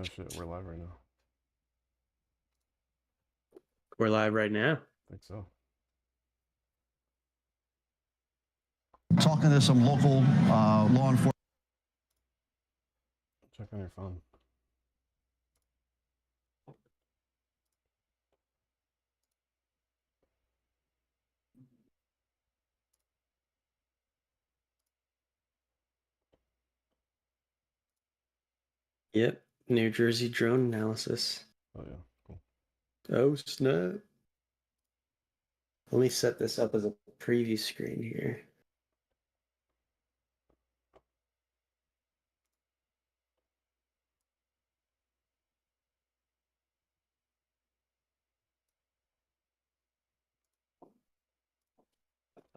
Oh shit, we're live right now. We're live right now. I think so. Talking to some local law enforcement. Check on your phone. Yep. New Jersey drone analysis. Oh yeah, cool. Oh, snap. Let me set this up as a preview screen here.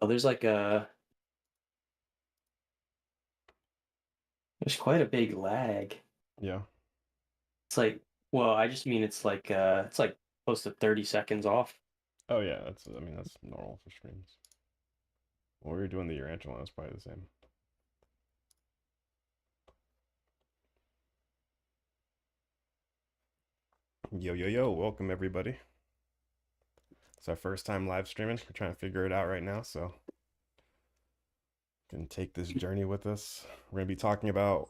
Oh, there's quite a big lag. Yeah. It's like, well, I just mean it's like close to 30 seconds off. Oh yeah, that's normal for streams. When we were doing the Iranian one, it's probably the same. Yo yo yo, welcome everybody. It's our first time live streaming. We're trying to figure it out right now, so you can take this journey with us. We're gonna be talking about,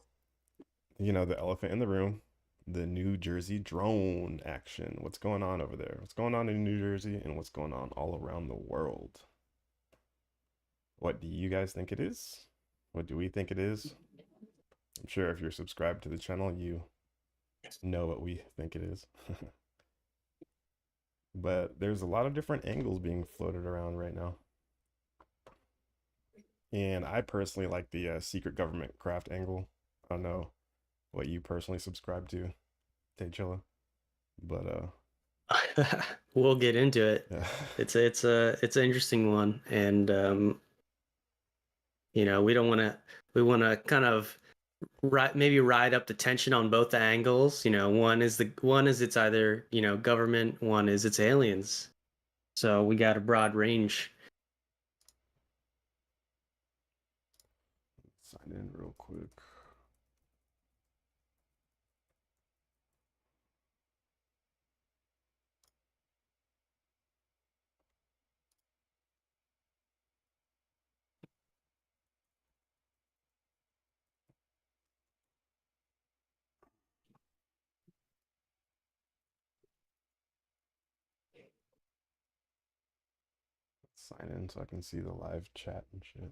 the elephant in the room, the New Jersey drone action. What's going on over there? What's going on in New Jersey and what's going on all around the world? What do you guys think it is? What do we think it is? I'm sure if you're subscribed to the channel, you know what we think it is. But there's a lot of different angles being floated around right now. And I personally like the secret government craft angle. I don't know what you personally subscribe to, Taychilla, but We'll get into it. yeah. It's an interesting one, and we want to kind of maybe ride up the tension on both the angles. One is it's either, government, one is it's aliens. So we got a broad range. Sign in real quick. Sign in so I can see the live chat and shit.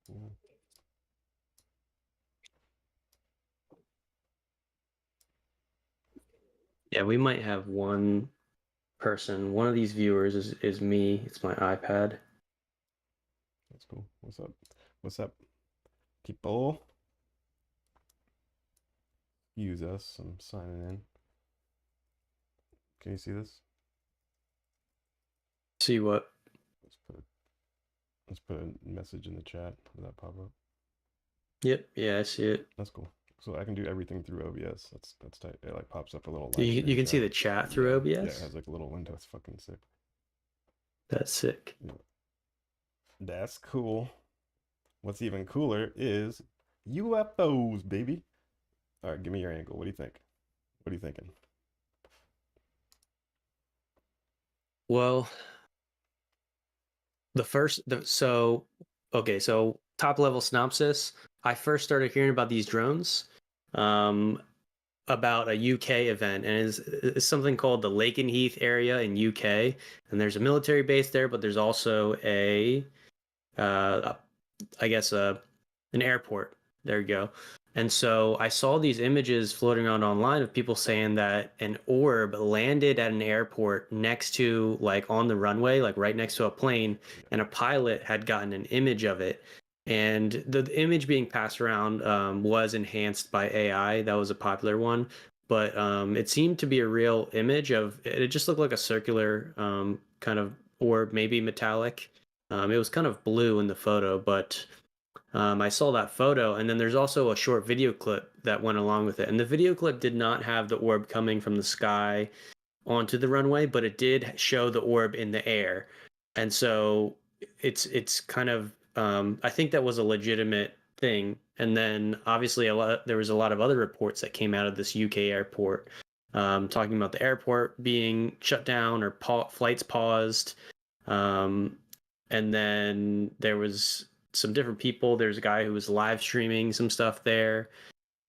Cool. Yeah, we might have one person. One of these viewers is me. It's my iPad. That's cool. What's up? What's up, people? Use us. I'm signing in. Can you see this? See what? Let's put a message in the chat. Does that pop up? Yep. Yeah, I see it. That's cool. So I can do everything through OBS. That's tight. It like pops up a little. You can see the chat through OBS. Yeah, it has like a little window. It's fucking sick. That's sick. Yeah. That's cool. What's even cooler is UFOs, baby. All right, give me your angle. What do you think? What are you thinking? Well, so top level synopsis. I first started hearing about these drones about a UK event, and it's something called the Lakenheath area in UK, and there's a military base there, but there's also I guess an airport. There you go. And so I saw these images floating around online of people saying that an orb landed at an airport next to, like, on the runway, like right next to a plane, and a pilot had gotten an image of it. And the image being passed around was enhanced by AI. That was a popular one. But it seemed to be a real image of it. It just looked like a circular kind of orb, maybe metallic. It was kind of blue in the photo, but I saw that photo, and then there's also a short video clip that went along with it. And the video clip did not have the orb coming from the sky onto the runway, but it did show the orb in the air. And so it's kind of I think that was a legitimate thing. And then obviously there was a lot of other reports that came out of this UK airport, talking about the airport being shut down or flights paused. And then there was some different people. There's a guy who was live streaming some stuff there.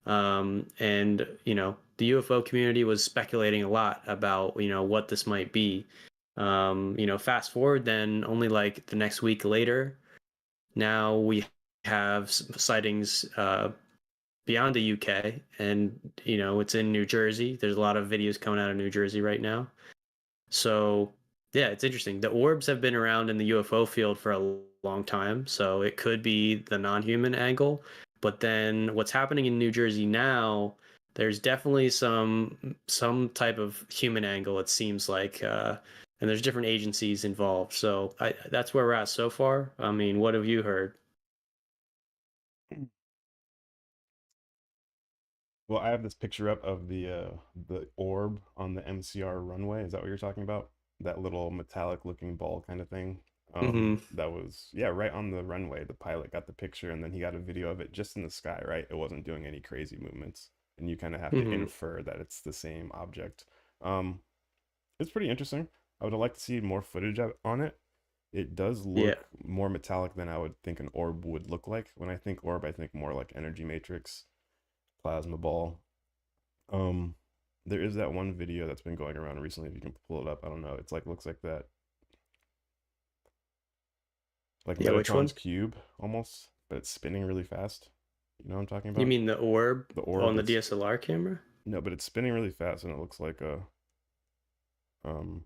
And the UFO community was speculating a lot about what this might be. Fast forward then, only like the next week later, now we have sightings beyond the UK, and it's in New Jersey. There's a lot of videos coming out of New Jersey right now. So yeah, it's interesting. The orbs have been around in the UFO field for a long time, so it could be the non-human angle. But then what's happening in New Jersey now, there's definitely some type of human angle, it seems like, and there's different agencies involved. So that's where we're at so far. I mean, what have you heard? Well, I have this picture up of the orb on the MCR runway. Is that what you're talking about? That little metallic looking ball kind of thing. Mm-hmm. That was, yeah, right on the runway. The pilot got the picture and then he got a video of it just in the sky, right? It wasn't doing any crazy movements. And you kind of have to Mm-hmm. infer that it's the same object. Um, it's pretty interesting. I would like to see more footage on it. It does Yeah. look more metallic than I would think an orb would look like. When I think orb, I think more like energy matrix, plasma ball. Um, there is that one video that's been going around recently. If you can pull it up, I don't know. It's like looks like that, like Yeah, which Metatron's one? cube almost, but it's spinning really fast. You know what I'm talking You about? mean the orb The orb on the that's DSLR camera? no, but it's spinning really fast, and it looks like a um.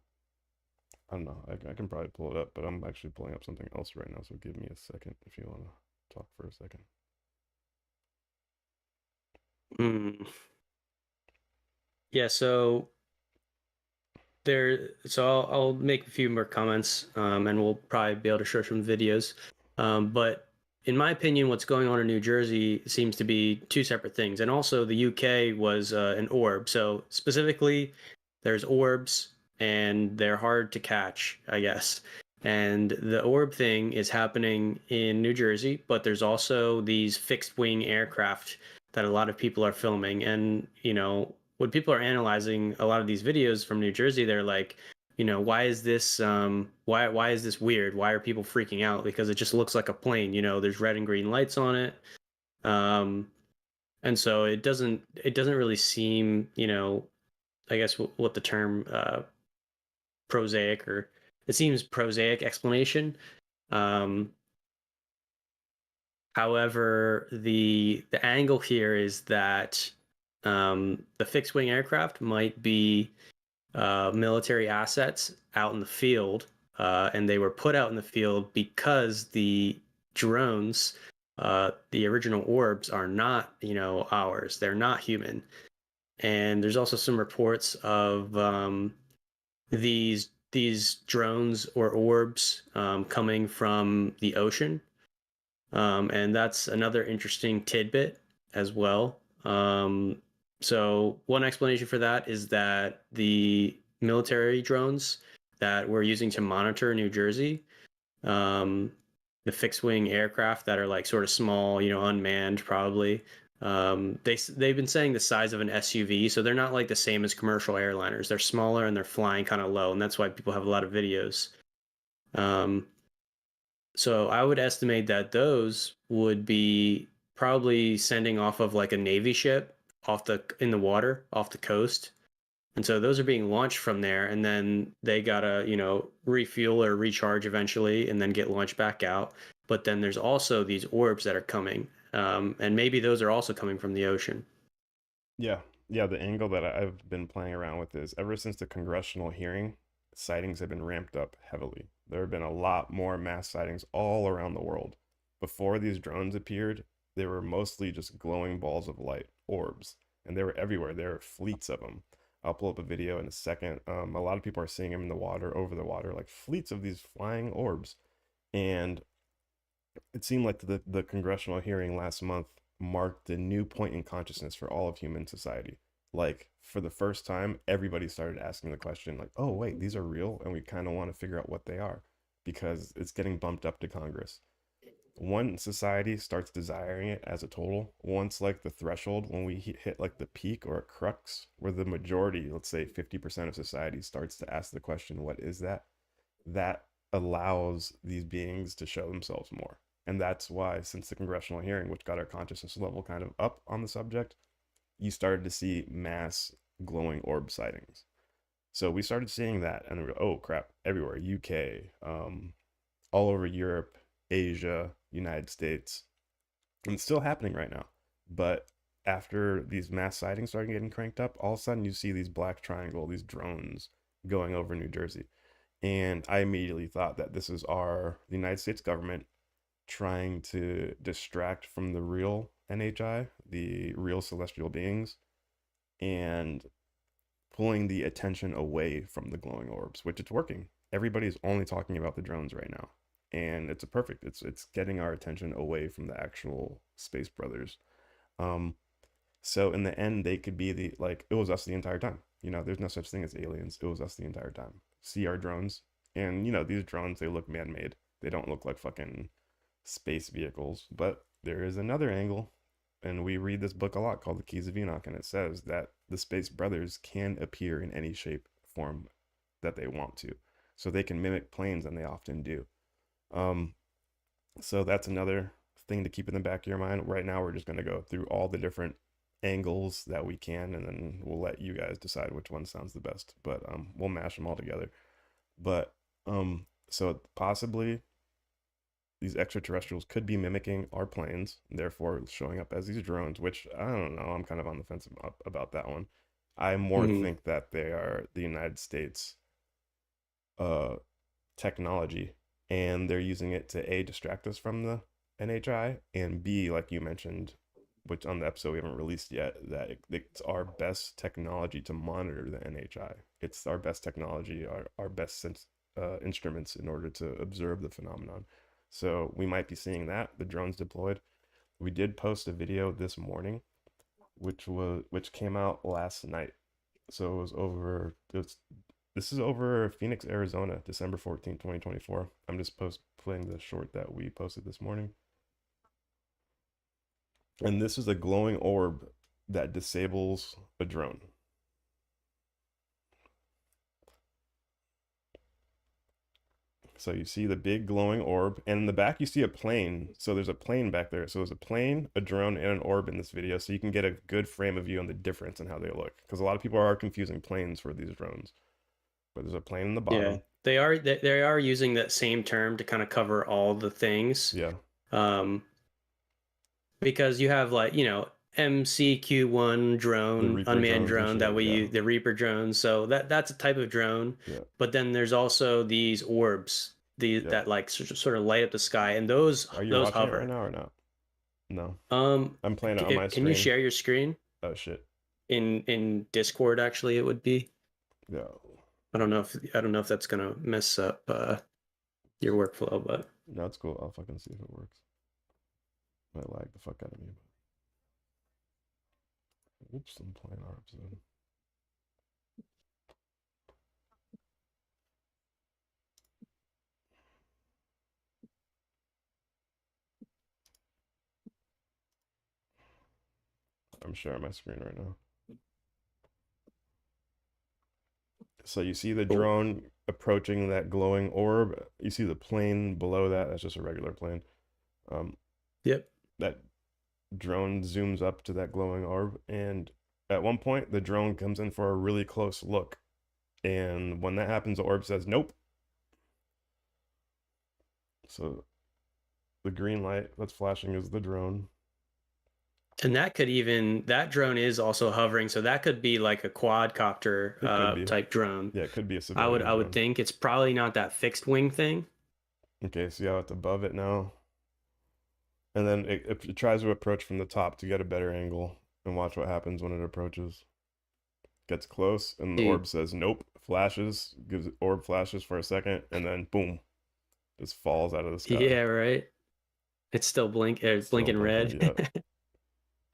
I don't know. I can probably pull it up, but I'm actually pulling up something else right now. So give me a second if you want to talk for a second. Mm. Yeah, so I'll make a few more comments, and we'll probably be able to show some videos. But in my opinion, what's going on in New Jersey seems to be two separate things. And also, the UK was an orb. So specifically, there's orbs, and they're hard to catch, I guess. And the orb thing is happening in New Jersey, but there's also these fixed wing aircraft that a lot of people are filming. And, when people are analyzing a lot of these videos from New Jersey, they're like, why is this why is this weird? Why are people freaking out? Because it just looks like a plane, there's red and green lights on it. Um, and so it doesn't really seem, I guess what the term prosaic, or it seems prosaic explanation. Um, However, the angle here is that the fixed wing aircraft might be military assets out in the field, and they were put out in the field because the drones, the original orbs, are not, ours. They're not human. And there's also some reports of these drones or orbs coming from the ocean, and that's another interesting tidbit as well. So one explanation for that is that the military drones that we're using to monitor New Jersey, um, the fixed wing aircraft that are like sort of small, unmanned probably. They've been saying the size of an SUV, so they're not like the same as commercial airliners. They're smaller and they're flying kind of low, and that's why people have a lot of videos. Um, so I would estimate that those would be probably sending off of like a Navy ship in the water off the coast. And so those are being launched from there, and then they gotta, refuel or recharge eventually and then get launched back out. But then there's also these orbs that are coming. And maybe those are also coming from the ocean. Yeah, yeah. The angle that I've been playing around with is ever since the congressional hearing, sightings have been ramped up heavily. There have been a lot more mass sightings all around the world. Before these drones appeared, they were mostly just glowing balls of light, orbs, and they were everywhere. There are fleets of them. I'll pull up a video in a second. A lot of people are seeing them in the water, over the water, like fleets of these flying orbs. And it seemed like the congressional hearing last month marked a new point in consciousness for all of human society. Like for the first time, everybody started asking the question, like, "Oh wait, these are real," and we kind of want to figure out what they are because it's getting bumped up to Congress. one society starts desiring it as a total, once like the threshold, when we hit like the peak or a crux where the majority, let's say 50% of society starts to ask the question, what is that? That allows these beings to show themselves more. And that's why, since the congressional hearing, which got our consciousness level kind of up on the subject, you started to see mass glowing orb sightings. So we started seeing that, and we were, oh crap, everywhere. UK, all over Europe, Asia, United States. And it's still happening right now. But after these mass sightings started getting cranked up, all of a sudden you see these black triangle, these drones going over New Jersey. And I immediately thought that this is the United States government trying to distract from the real NHI, the real celestial beings, and pulling the attention away from the glowing orbs, which it's working. Everybody's only talking about the drones right now. And it's it's getting our attention away from the actual space brothers. So in the end, they could be it was us the entire time. There's no such thing as aliens. It was us the entire time. See our drones, and these drones, they look man-made. They don't look like fucking space vehicles. But there is another angle, and we read this book a lot called The Keys of Enoch, and it says that the space brothers can appear in any shape, form that they want to. So they can mimic planes, and they often do. So that's another thing to keep in the back of your mind. Right now, we're just going to go through all the different angles that we can, and then we'll let you guys decide which one sounds the best. But we'll mash them all together. But so possibly these extraterrestrials could be mimicking our planes, therefore showing up as these drones, which I don't know. I'm kind of on the fence about that one. I more think that they are the United States technology, and they're using it to A, distract us from the NHI, and B, like you mentioned, which on the episode we haven't released yet, that it's our best technology to monitor the NHI. It's our best technology, our best instruments in order to observe the phenomenon. So we might be seeing that, the drones deployed. We did post a video this morning, which came out last night. So this is over Phoenix, Arizona, December 14th, 2024. I'm just playing the short that we posted this morning. And this is a glowing orb that disables a drone. So you see the big glowing orb, and in the back you see a plane. So there's a plane back there. So there's a plane, a drone, and an orb in this video, so you can get a good frame of view on the difference in how they look. Because a lot of people are confusing planes for these drones. But there's a plane in the bottom. Yeah, they are using that same term to kind of cover all the things. Yeah. Because you have MCQ-1 drone, unmanned drone that we use, the Reaper drone. So that's a type of drone. Yeah. But then there's also these orbs, that sort of light up the sky, and those Are you those watching hover it right now or not? No. I'm playing it on my Can screen. you share your screen? Oh shit. In Discord, actually, it would be. Yeah. I don't know if that's gonna mess up your workflow, but no, it's cool. I'll fucking see if it works. Might lag the fuck out of me. Oops, I'm playing Orbs then. I'm sharing my screen right now. So you see the drone approaching that glowing orb. You see the plane below that. That's just a regular plane. Yep. That drone zooms up to that glowing orb, and at one point the drone comes in for a really close look, and when that happens, the orb says nope. So the green light that's flashing is the drone. And that drone is also hovering, so that could be like a quadcopter type drone. Yeah, it could be a civilian I would think it's probably not that fixed wing thing. Okay, see how it's above it now? And then it tries to approach from the top to get a better angle, and watch what happens when it approaches. Gets close, and the orb says nope, flashes, gives orb flashes for a second, and then boom, just falls out of the sky. Yeah, right. It's still blinking red. Yep.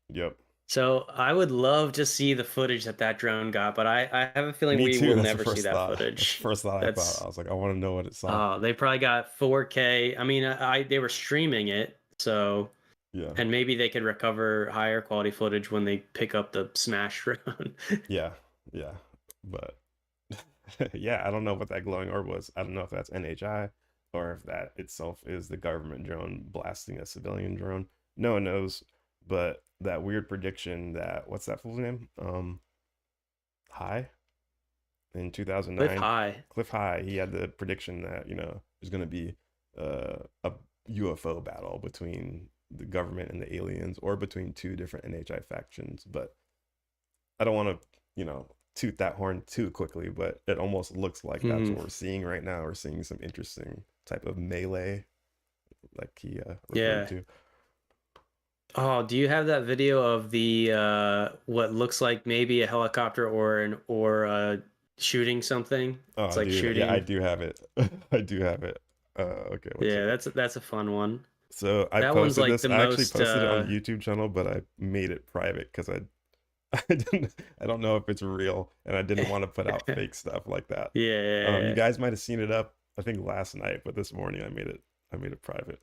Yep. So I would love to see the footage that that drone got, but I have a feeling Me we too. will That's the never see first that thought. That's the footage. first thought I thought. I That's was like, I want to know what it saw. they probably got 4K. I mean, they were streaming it, so Yeah. and maybe they could recover higher quality footage when they pick up the smash drone. Yeah. Yeah. But yeah, I don't know what that glowing orb was. I don't know if that's NHI or if that itself is the government drone blasting a civilian drone. No one knows. But that weird prediction that what's that fool's name? High in Cliff 2009. high. Cliff High. He had the prediction that there's going to be a UFO battle between the government and the aliens, or between two different NHI factions. But I don't want to toot that horn too quickly, but it almost looks like that's what we're seeing right now. We're seeing some interesting type of melee, like he referred Yeah. to. Oh, do you have that video of the what looks like maybe a helicopter or shooting something? Oh, It's like dude, yeah, I shooting. do have it. I do have it. Okay, what's Yeah, it? that's a fun one. So I That one's posted like this. the I actually most posted it on the YouTube channel, but I made it private because I don't know if it's real, and I didn't want to put out fake stuff like that. You yeah. guys might have seen it up, I think last night, but this morning I made it private.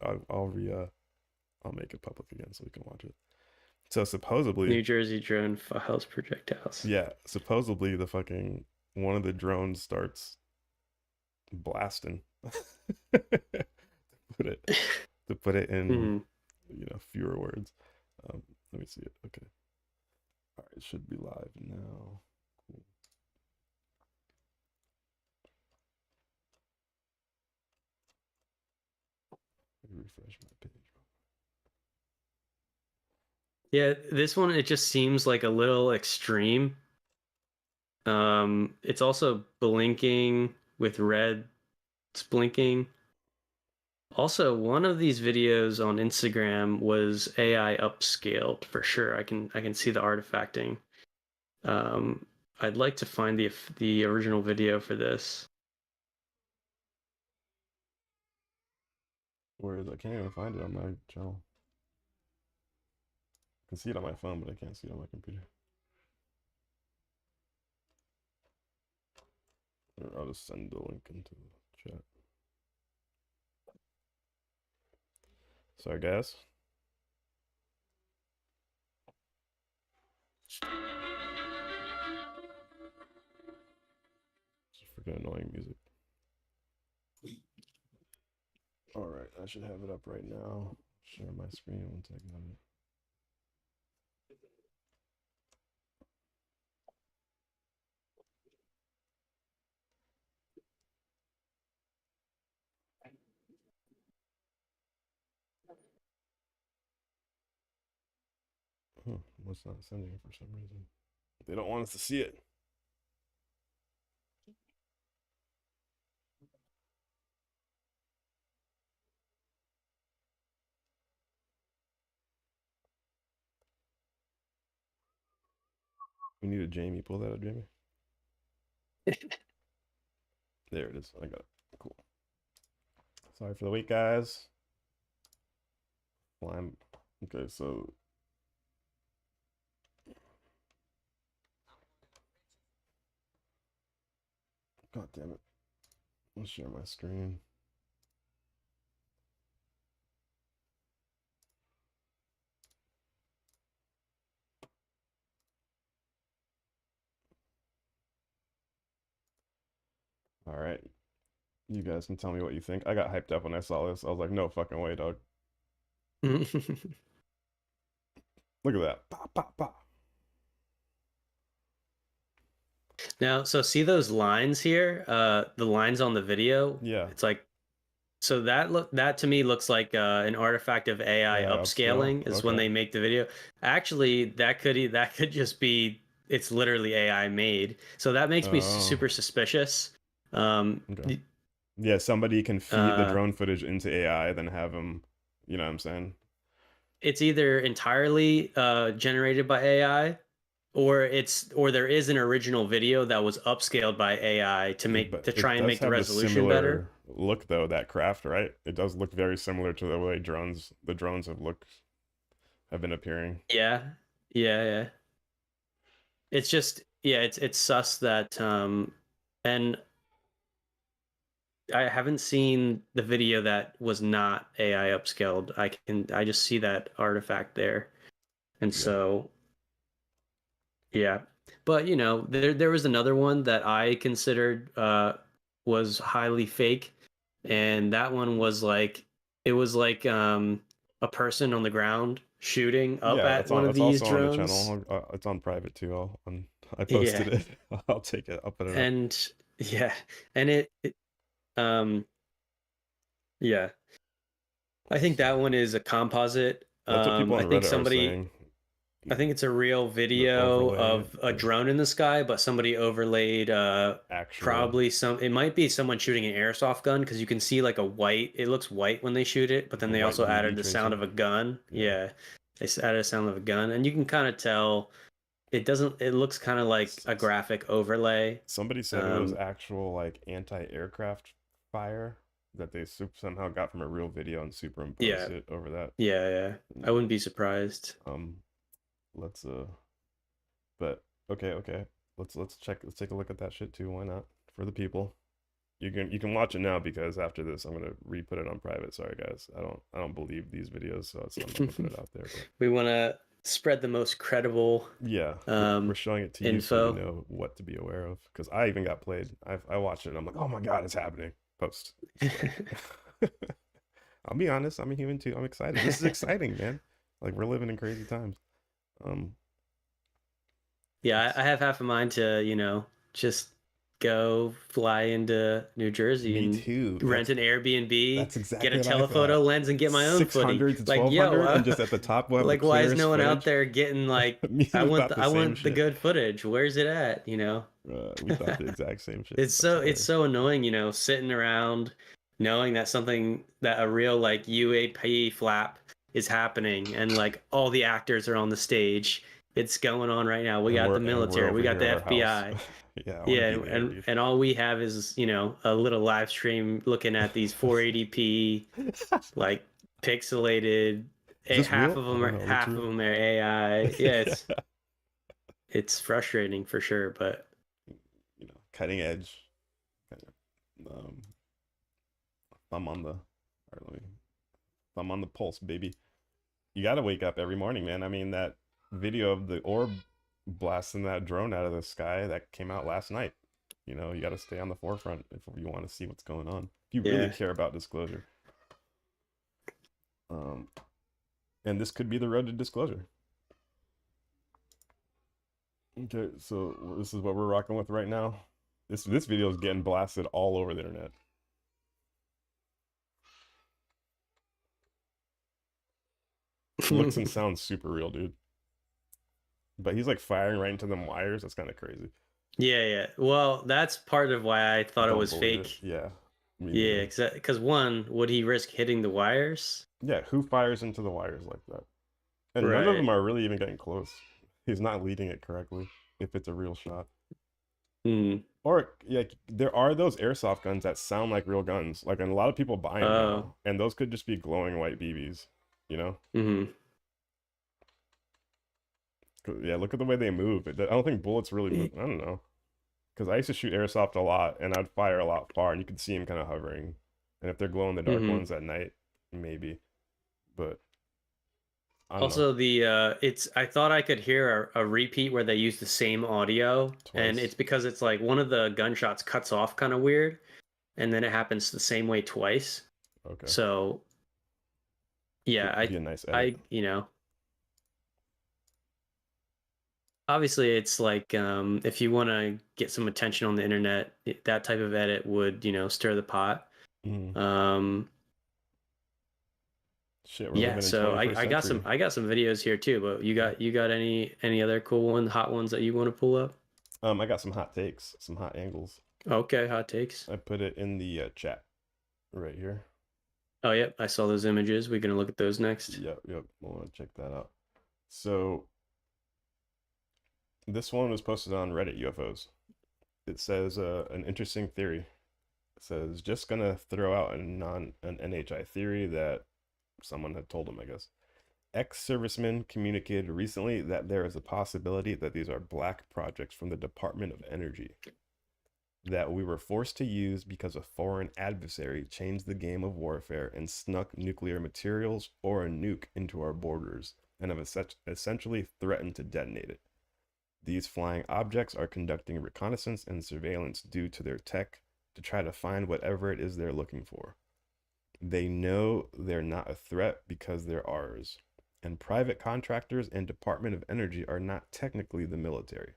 I'll make it public again so we can watch it. So supposedly, New Jersey drone files projectiles. yeah, supposedly the fucking one of the drones starts blasting. put it to put it in fewer words. Let me see it. Okay. All right, it should be live now. Cool. Let me refresh my page. Yeah, this one it just seems like a little extreme. It's also blinking with red. It's blinking. Also, one of these videos on Instagram was AI upscaled for sure. I can see the artifacting. I'd like to find the original video for this. Where is it? I can't even find it on my channel. I can see it on my phone, but I can't see it on my computer. I'll just send the link into the chat. Sorry, guys. Just freaking annoying music. All right, I should have it up right now. Share my screen one second. What's not sending for some reason? They don't want us to see it. We need a Jamie. Pull that up, Jamie. There it is. I got it. Cool. Sorry for the wait, guys. Slime. Okay, so God damn it. I'll share my screen. All right. You guys can tell me what you think. I got hyped up when I saw this. I was like, no fucking way, dog. Look at that. Pop, pop, pop. Now, so see those lines here? The lines on the video? Yeah. It's like so that to me looks like an artifact of AI upscale. upscaling is when they make the video. Actually, that could just be it's literally AI made. So that makes me super suspicious. Okay. Yeah, somebody can feed the drone footage into AI, then have them, you know what I'm saying? It's either entirely generated by AI, or there is an original video that was upscaled by AI to try and make the resolution better. Look though, that craft, right? It does look very similar to the way the drones have been appearing. Yeah. Yeah. It's just, yeah, it's sus that and I haven't seen the video that was not AI upscaled. I just see that artifact there. And Yeah. so yeah. But there was another one that I considered was highly fake. And that one was like it was like a person on the ground shooting up Yeah, at one of it's these also on the drones. channel. It's on private too. I Yeah. posted it. I'll take it. I'll put it up. And yeah. And um yeah. I think that one is a composite. That's what people I on think Reddit are somebody saying. I think it's a real The video overlay, of a drone in the sky, but somebody overlaid actual probably it might be someone shooting an airsoft gun because you can see like it looks white when they shoot it, but like then a they white also UV added the sound tracer. of a gun. Yeah. Yeah. Added a sound of a gun, and you can kind of tell it looks kind of like S- a graphic overlay. Somebody said it was Um actual like anti-aircraft fire that they somehow got from a real video and superimposed yeah. it over that. Yeah. I Mm, wouldn't be surprised. Um, let's but okay. Let's take a look at that shit too. Why not? For the people. You can watch it now because after this I'm gonna re-put it on private. Sorry guys. I don't believe these videos, so I'm not gonna put it out there. But We want to spread the most credible yeah, we're showing it to you so you info. know what to be aware of. Because I even got played. I watched it and I'm like, oh my god, it's happening. Post. I'll be honest, I'm a human too. I'm excited. This is exciting, man. Like we're living in crazy times. Um, Yeah, it's I have half a mind to, just go fly into New Jersey me and too. rent an Airbnb, That's get a exactly what I telephoto thought. lens, and get my own footy. 600 to Like, yo, 1200 and just at the top we'll have the like, why is clearest no one out footage. there getting like, Me and I you want thought the the I same want the shit. good footage. Where's it at? We thought the exact same shit. It's That's it's hilarious. so annoying, sitting around knowing that a real like UAP flap is happening and like all the actors are on the stage. It's going on right now. We got the And we're military, we over got here the at our house. FBI. Yeah, I want to Yeah, be there, and dude. and all we have is, a little live stream looking at these 480p like pixelated Is this half real? of I them don't are know. It looks half of real. them are AI. Yeah, Yeah. it's frustrating for sure, but Cutting edge. Kind of, thumb on the, all right, let me, thumb on the pulse, baby. You got to wake up every morning, man. I mean, that video of the orb blasting that drone out of the sky that came out last night. You got to stay on the forefront if you want to see what's going on. If you really yeah. care about disclosure. Um, and this could be the road to disclosure. Okay, so this is what we're rocking with right now. This video is getting blasted all over the internet. Looks and sounds super real, dude. But he's like firing right into them wires. That's kind of crazy. Yeah. Well, that's part of why I thought it Don't was believe it. fake. Yeah, me Yeah, neither. because one, would he risk hitting the wires? Yeah, who fires into the wires like that? And none of Right. them are really even getting close. He's not leading it correctly if it's a real shot. Hmm. Or yeah, there are those airsoft guns that sound like real guns. Like, and a lot of people buy them Oh. now, and those could just be glowing white BBs. You know? Hmm. Yeah, look at the way they move. I don't think bullets really move. I don't know. Because I used to shoot airsoft a lot, and I'd fire a lot far, and you could see them kind of hovering. And if they're glow in the dark Hmm. ones at night, maybe. But I don't know. Also, I thought I could hear a repeat where they use the same audio, and Twice. it's because it's like one of the gunshots cuts off kind of weird, and then it happens the same way twice. Okay. So, yeah, Could be a nice edit. I obviously it's like if you want to get some attention on the internet, that type of edit would stir the pot. Mm. um Shit, we're yeah, living in so 21st century. I got some videos here too, but you got any other cool hot ones that you want to pull up? I got some hot takes, some hot angles. Okay, hot takes. I put it in the chat right here. Oh yep, I saw those images. We're gonna look at those next. Yep. I want to check that out. So this one was posted on Reddit UFOs. It says an interesting theory. It says just gonna throw out an NHI theory that someone had told him, I guess. Ex-servicemen communicated recently that there is a possibility that these are black projects from the Department of Energy that we were forced to use because a foreign adversary changed the game of warfare and snuck nuclear materials or a nuke into our borders and have essentially threatened to detonate it. These flying objects are conducting reconnaissance and surveillance due to their tech to try to find whatever it is they're looking for. They know they're not a threat because they're ours. And private contractors and Department of Energy are not technically the military.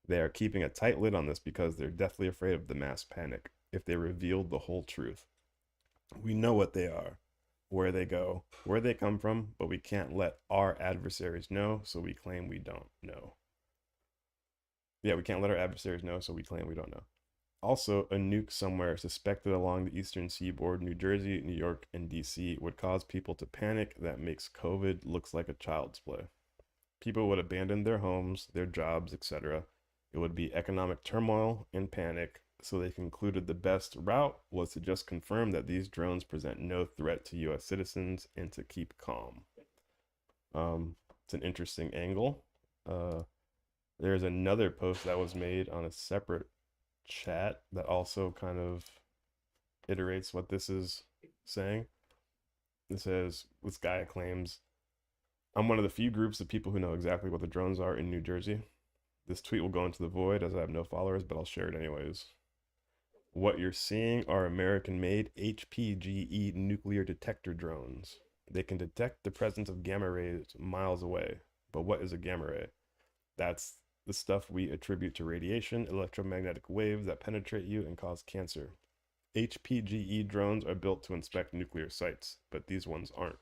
They are keeping a tight lid on this because they're deathly afraid of the mass panic if they revealed the whole truth. We know what they are, where they go, where they come from, but we can't let our adversaries know, so we claim we don't know. Yeah, we can't let our adversaries know, so we claim we don't know. Also, a nuke somewhere suspected along the eastern seaboard, New Jersey, New York, and DC would cause people to panic. That makes COVID looks like a child's play. People would abandon their homes, their jobs, etc. It would be economic turmoil and panic, so they concluded the best route was to just confirm that these drones present no threat to US citizens and to keep calm. It's an interesting angle. There's another post that was made on a separate chat that also kind of iterates what this is saying. It says, this guy claims, I'm one of the few groups of people who know exactly what the drones are in New Jersey. This tweet will go into the void as I have no followers, but I'll share it anyways. What you're seeing are American-made HPGE nuclear detector drones. They can detect the presence of gamma rays miles away. But what is a gamma ray? That's the stuff we attribute to radiation, electromagnetic waves that penetrate you and cause cancer. HPGE drones are built to inspect nuclear sites, but these ones aren't.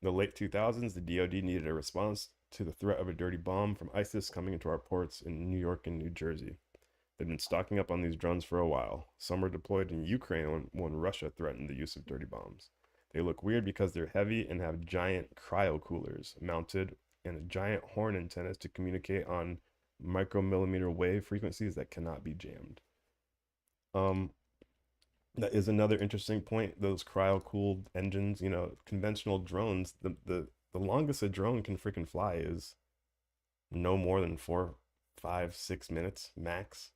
In the late 2000s, the DoD needed a response to the threat of a dirty bomb from ISIS coming into our ports in New York and New Jersey. They've been stocking up on these drones for a while. Some were deployed in Ukraine when Russia threatened the use of dirty bombs. They look weird because they're heavy and have giant cryo coolers mounted and giant horn antennas to communicate on micromillimeter wave frequencies that cannot be jammed. That is another interesting point. Those cryo-cooled engines, conventional drones, the longest a drone can freaking fly is no more than 4, 5, 6 minutes max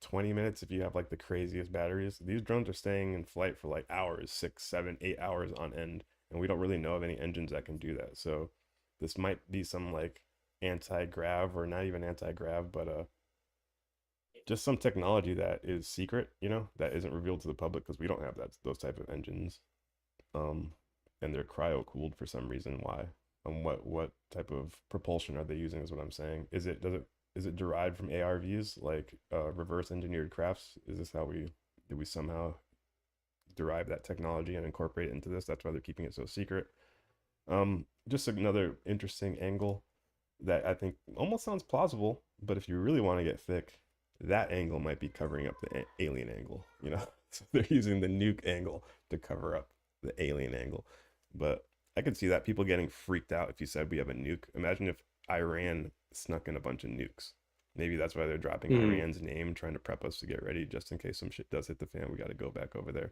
20 minutes if you have like the craziest batteries. These drones are staying in flight for like hours, 6, 7, 8 hours on end, and we don't really know of any engines that can do that. So this might be some like anti-grav, or not even anti-grav, but just some technology that is secret, that isn't revealed to the public because we don't have those type of engines. And they're cryo cooled for some reason. Why? And what type of propulsion are they using is what I'm saying. Is it derived from ARVs, like reverse engineered crafts? Is this how did we somehow derive that technology and incorporate it into this? That's why they're keeping it so secret. Just another interesting angle that I think almost sounds plausible, but if you really want to get thick, that angle might be covering up the alien angle, So they're using the nuke angle to cover up the alien angle. But I could see that people getting freaked out if you said we have a nuke. Imagine if Iran snuck in a bunch of nukes. Maybe that's why they're dropping Iran's name, trying to prep us to get ready just in case some shit does hit the fan. We got to go back over there,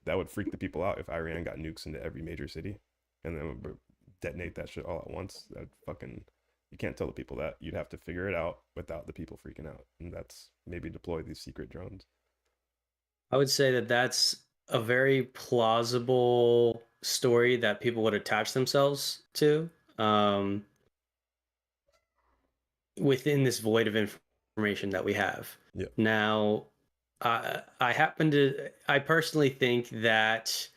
That would freak the people out if Iran got nukes into every major city and then would detonate that shit all at once. That fucking, you can't tell the people that. You'd have to figure it out without the people freaking out, and that's maybe deploy these secret drones. I would say that that's a very plausible story that people would attach themselves to within this void of information that we have. Yeah. Now, I personally think that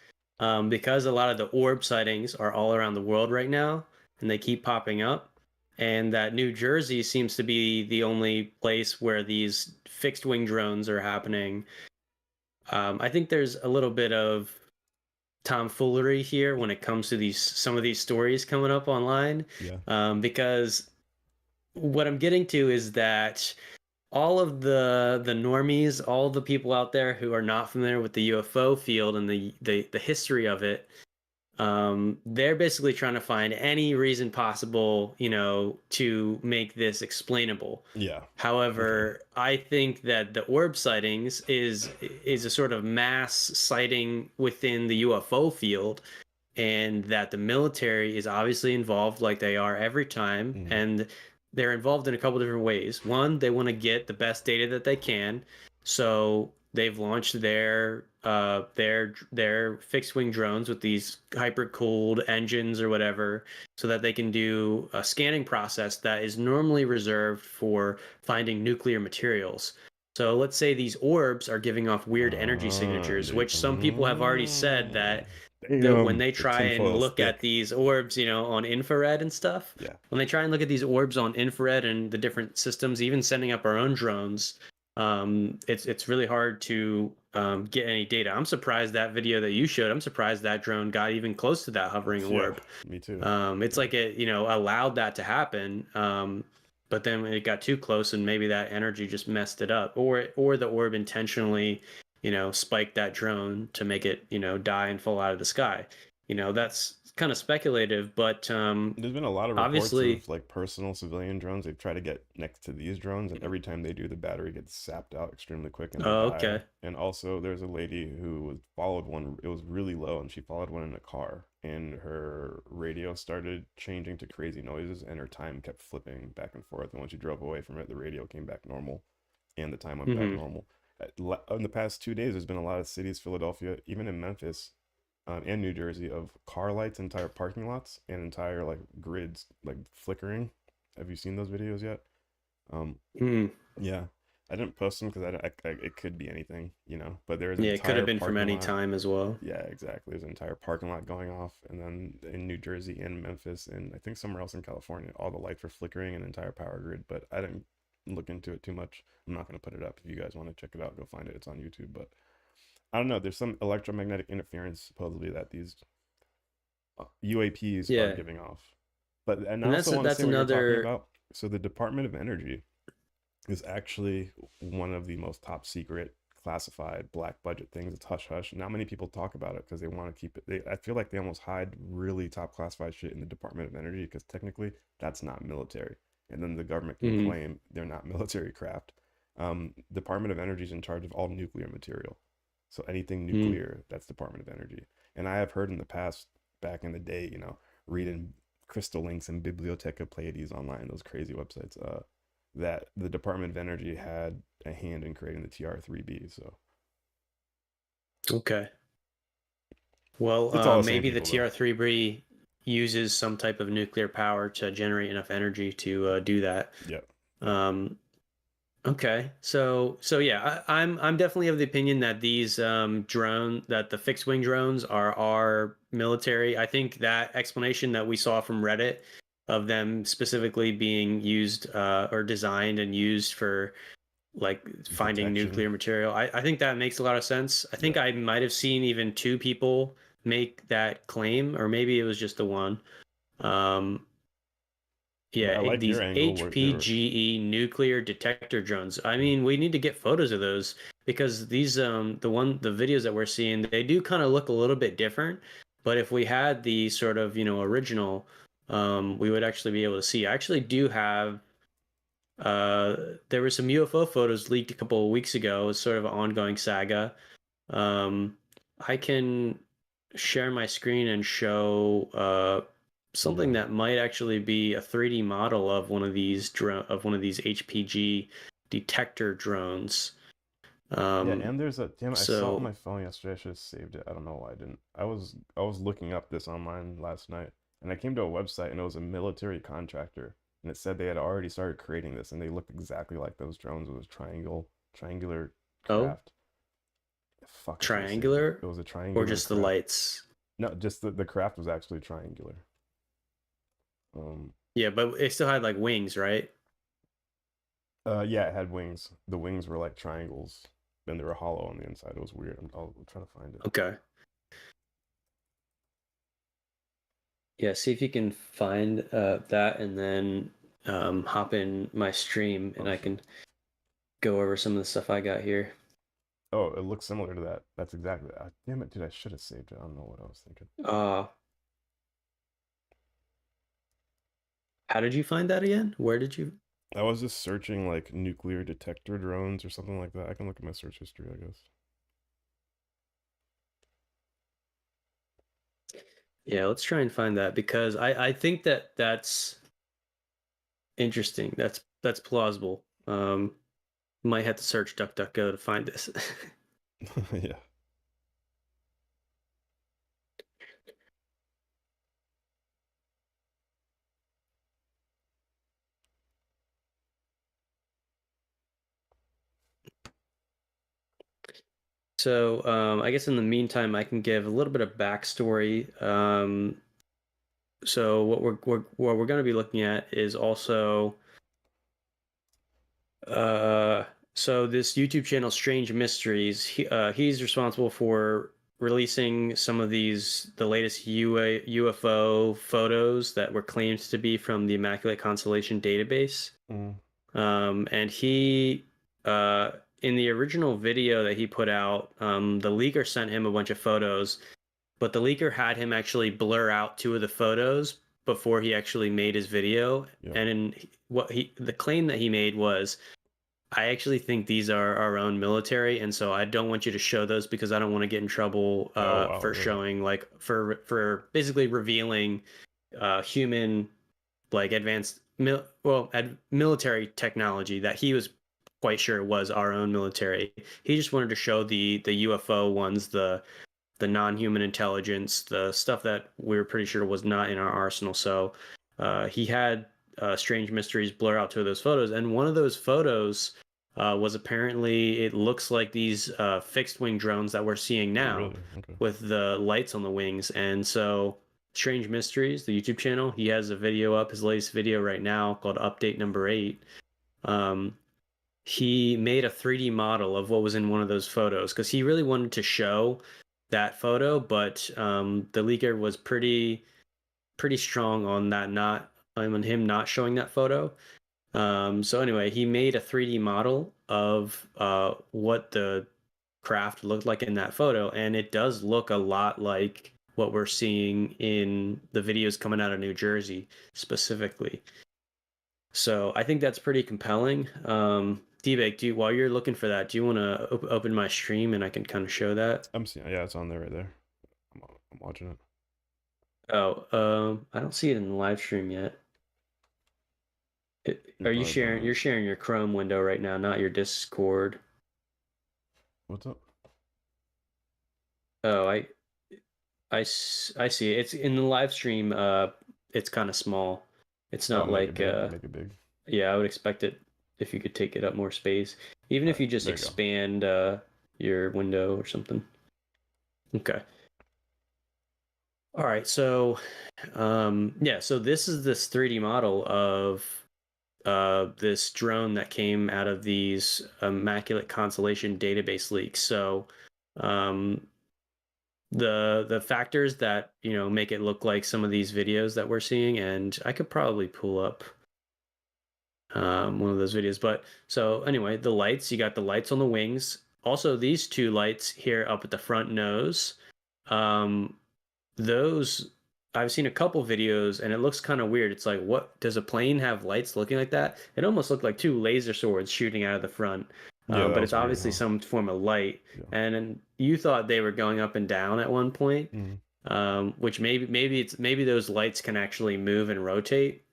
because a lot of the orb sightings are all around the world right now and they keep popping up, and that New Jersey seems to be the only place where these fixed wing drones are happening. I think there's a little bit of tomfoolery here when it comes to some of these stories coming up online. Yeah. Because what I'm getting to is that all of the normies, all the people out there who are not familiar with the UFO field and the history of it, they're basically trying to find any reason possible, to make this explainable. Yeah. However, I think that the orb sightings is a sort of mass sighting within the UFO field, and that the military is obviously involved like they are every time. Mhm. And they're involved in a couple different ways. One, they want to get the best data that they can. So they've launched their fixed wing drones with these hyper cooled engines or whatever, so that they can do a scanning process that is normally reserved for finding nuclear materials. So let's say these orbs are giving off weird energy signatures, which some people have already said that when Damn, they the try and tinfoil's look at thick. these orbs, on infrared and stuff, Yeah. when they try and look at these orbs on infrared and the different systems, even sending up our own drones, it's really hard to get any data. I'm surprised that video that you showed. I'm surprised that drone got even close to that hovering Yeah, orb. me too. It's like it, allowed that to happen. But then it got too close, and maybe that energy just messed it up, or the orb intentionally, spiked that drone to make it, die and fall out of the sky. That's kind of speculative, but There's been a lot of reports obviously. of like personal civilian drones. They've tried to get next to these drones, and every time they do, the battery gets sapped out extremely quick and they Oh, die. okay. And also, there's a lady who was followed one. It was really low, and she followed one in a car, and her radio started changing to crazy noises, and her time kept flipping back and forth. And when she drove away from it, the radio came back normal, and the time went back Hmm. normal. In the past 2 days, there's been a lot of cities, Philadelphia, even in Memphis, and New Jersey, of car lights, entire parking lots, and entire like grids like flickering. Have you seen those videos yet? Um, Hmm. yeah, I didn't post them because it could be anything, But there's an Yeah, it could have entire been from parking any lot. time as well. Yeah, exactly. There's an entire parking lot going off, and then in New Jersey and Memphis, and I think somewhere else in California, all the lights were flickering, an entire power grid. But I didn't look into it too much. I'm not gonna put it up. If you guys want to check it out, go find it. It's on YouTube. But I don't know. There's some electromagnetic interference supposedly that these UAPs are Yeah, giving off. But and I and also want to that's say what you're talking another. about. So the Department of Energy is actually one of the most top secret classified black budget things. It's hush hush. Not many people talk about it because they want to keep it. I feel like they almost hide really top classified shit in the Department of Energy because technically that's not military. And then the government can Mhm. claim they're not military craft. Department of Energy is in charge of all nuclear material. So anything Mm. nuclear, that's Department of Energy. And I have heard in the past, back in the day, reading Crystal Links and Bibliotheca Pleiades online, those crazy websites, that the Department of Energy had a hand in creating the TR3B. So Okay. Well, it's all the same maybe the people, though. TR3B uses some type of nuclear power to generate enough energy to do that. Yeah. Um, okay, so yeah, I'm definitely of the opinion that these that the fixed wing drones are military. I think that explanation that we saw from Reddit of them specifically being used or designed and used for like finding Detection. nuclear material. I think that makes a lot of sense. I think Yeah. I might have seen even two people make that claim, or maybe it was just the one. Um, But yeah, I like your these angle where they were. HPGE nuclear detector drones. I mean, we need to get photos of those because these the videos that we're seeing, they do kind of look a little bit different. But if we had the sort of, original, we would actually be able to see. I actually do have there were some UFO photos leaked a couple of weeks ago. It's sort of an ongoing saga. Um, I can share my screen and show something Yeah. that might actually be a 3D model of one of these HPG detector drones. Yeah, Um, and there's a damn it, I saw it on so my phone yesterday. I should have saved it. I don't know why I didn't. I was looking up this online last night, and I came to a website, and it was a military contractor, and it said they had already started creating this, and they looked exactly like those drones. It was triangular oh, craft. Fuck, I should have saved it. triangular It was a or triangular just the craft. lights? No, just the craft was actually triangular. Um, Yeah, but it still had like wings, right? yeah, it had wings. The wings were like triangles, then they were hollow on the inside. It was weird. I'll try to find it. Okay. Yeah, see if you can find that and then hop in my stream and Oh I shit. can go over some of the stuff I got here. Oh, it looks similar to that. That's exactly that. Damn it, dude! I should have saved it. I don't know what I was thinking. Uh, how did you find that again? Where did you? I was just searching like nuclear detector drones or something like that. I can look at my search history, I guess. Yeah, let's try and find that, because I think that that's interesting. That's plausible. Might have to search DuckDuckGo to find this. Yeah. So I guess in the meantime, I can give a little bit of backstory. So what we're going to be looking at is also uh, so this YouTube channel, Strange Mysteries. He's responsible for releasing some of the latest UFO photos that were claimed to be from the Immaculate constellation database. Mm. And he, in the original video that he put out, the leaker sent him a bunch of photos, but the leaker had him actually blur out two of the photos before he actually made his video. Yeah. And in the claim that he made was, I actually think these are our own military, and so I don't want you to show those because I don't want to get in trouble Wow, for really? showing, like, for basically revealing human, like, advanced military technology that he was quite sure was our own military. He just wanted to show the UFO ones, the non-human intelligence, the stuff that we were pretty sure was not in our arsenal. So he had Strange Mysteries blur out two of those photos, and one of those photos was apparently, it looks like these fixed wing drones that we're seeing Oh, now really? Okay. with the lights on the wings. And so Strange Mysteries, the YouTube channel, he has a video up, his latest video right now, called Update Number 8. He made a 3D model of what was in one of those photos because he really wanted to show that photo, but the leaker was pretty strong on that, not on him not showing that photo. So anyway, he made a 3D model of what the craft looked like in that photo, and it does look a lot like what we're seeing in the videos coming out of New Jersey specifically. So I think that's pretty compelling. D-Bake, while you're looking for that, do you want to open my stream and I can kind of show that? I'm seeing. Yeah, it's on there right there. I'm watching it. Oh, I don't see it in the live stream yet. You're Are you probably sharing? You're sharing your Chrome window right now, not your Discord. What's up? Oh, I see it. It's in the live stream. It's kind of small. It's Oh, not make like it big. Make it big. yeah, I would expect it if you could take it up more space. Even if you just there you go. expand your window or something. Okay. All right. So, yeah. So this is this 3D model of this drone that came out of these Immaculate Constellation database leaks. So, the factors that make it look like some of these videos that we're seeing, and I could probably pull up one of those videos. But so anyway, the lights, you got the lights on the wings. Also, these two lights here up at the front nose. Those, I've seen a couple videos and it looks kind of weird. It's like, what, does a plane have lights looking like that? It almost looked like two laser swords shooting out of the front. Yeah, But it's weird, obviously some form of light. Yeah. And you thought they were going up and down at one point, which maybe those lights can actually move and rotate.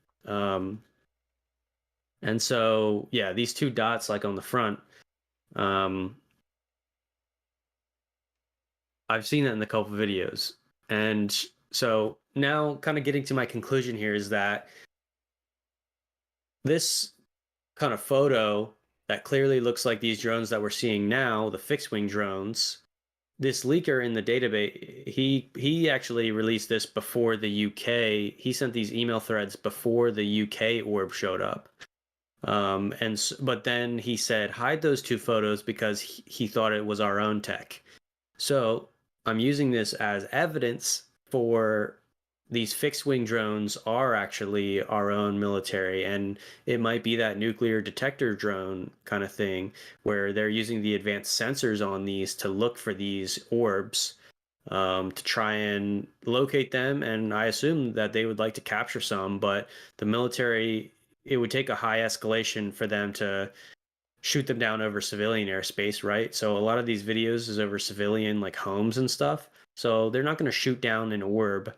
And so, yeah, these two dots, like on the front, I've seen that in a couple of videos. And so now, kind of getting to my conclusion here, is that this kind of photo that clearly looks like these drones that we're seeing now, the fixed wing drones, this leaker in the database, he actually released this before the UK. He sent these email threads before the UK orb showed up. But then he said, hide those two photos because he thought it was our own tech. So I'm using this as evidence for these fixed wing drones are actually our own military, and it might be that nuclear detector drone kind of thing where they're using the advanced sensors on these to look for these orbs, to try and locate them. And I assume that they would like to capture some, but the military, it would take a high escalation for them to shoot them down over civilian airspace, right? So a lot of these videos is over civilian, like, homes and stuff. So they're not going to shoot down an orb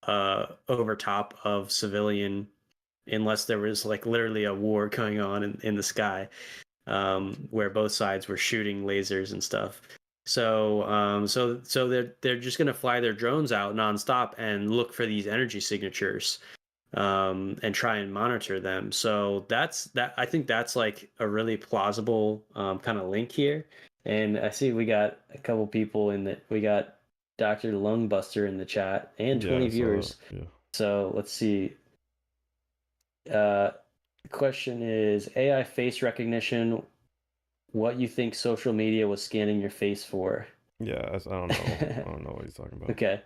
over top of civilian, unless there was like literally a war going on in the sky, where both sides were shooting lasers and stuff. So they're just gonna fly their drones out nonstop and look for these energy signatures, and try and monitor them. So I think that's like a really plausible kind of link here. And I see we got a couple people we got Dr. Lungbuster in the chat and Yeah, 20 I saw viewers. that. Yeah. So let's see. The question is AI face recognition. What you think social media was scanning your face for? Yeah, I don't know. I don't know what he's talking about. Okay.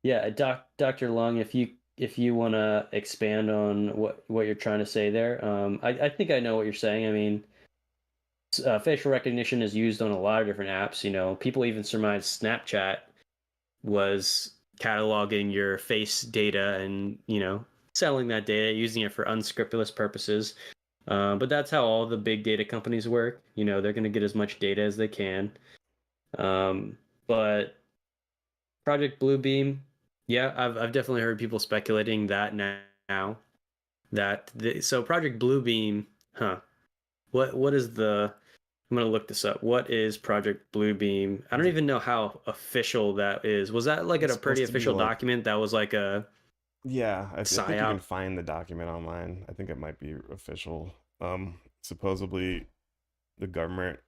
Yeah, Dr. Lung, if you want to expand on what you're trying to say there, I think I know what you're saying. I mean, facial recognition is used on a lot of different apps. You know, people even surmise Snapchat was cataloging your face data and, you know, selling that data, using it for unscrupulous purposes. But that's how all the big data companies work. You know, they're going to get as much data as they can. But Project Bluebeam, yeah, I've definitely heard people speculating that now. So Project Bluebeam, huh? What is the? I'm gonna look this up. What is Project Bluebeam? I don't even know how official that is. Was that like It's a pretty supposed to be official like, document that was like a yeah, I think you can psyop? find the document online. I think it might be official. Supposedly the government,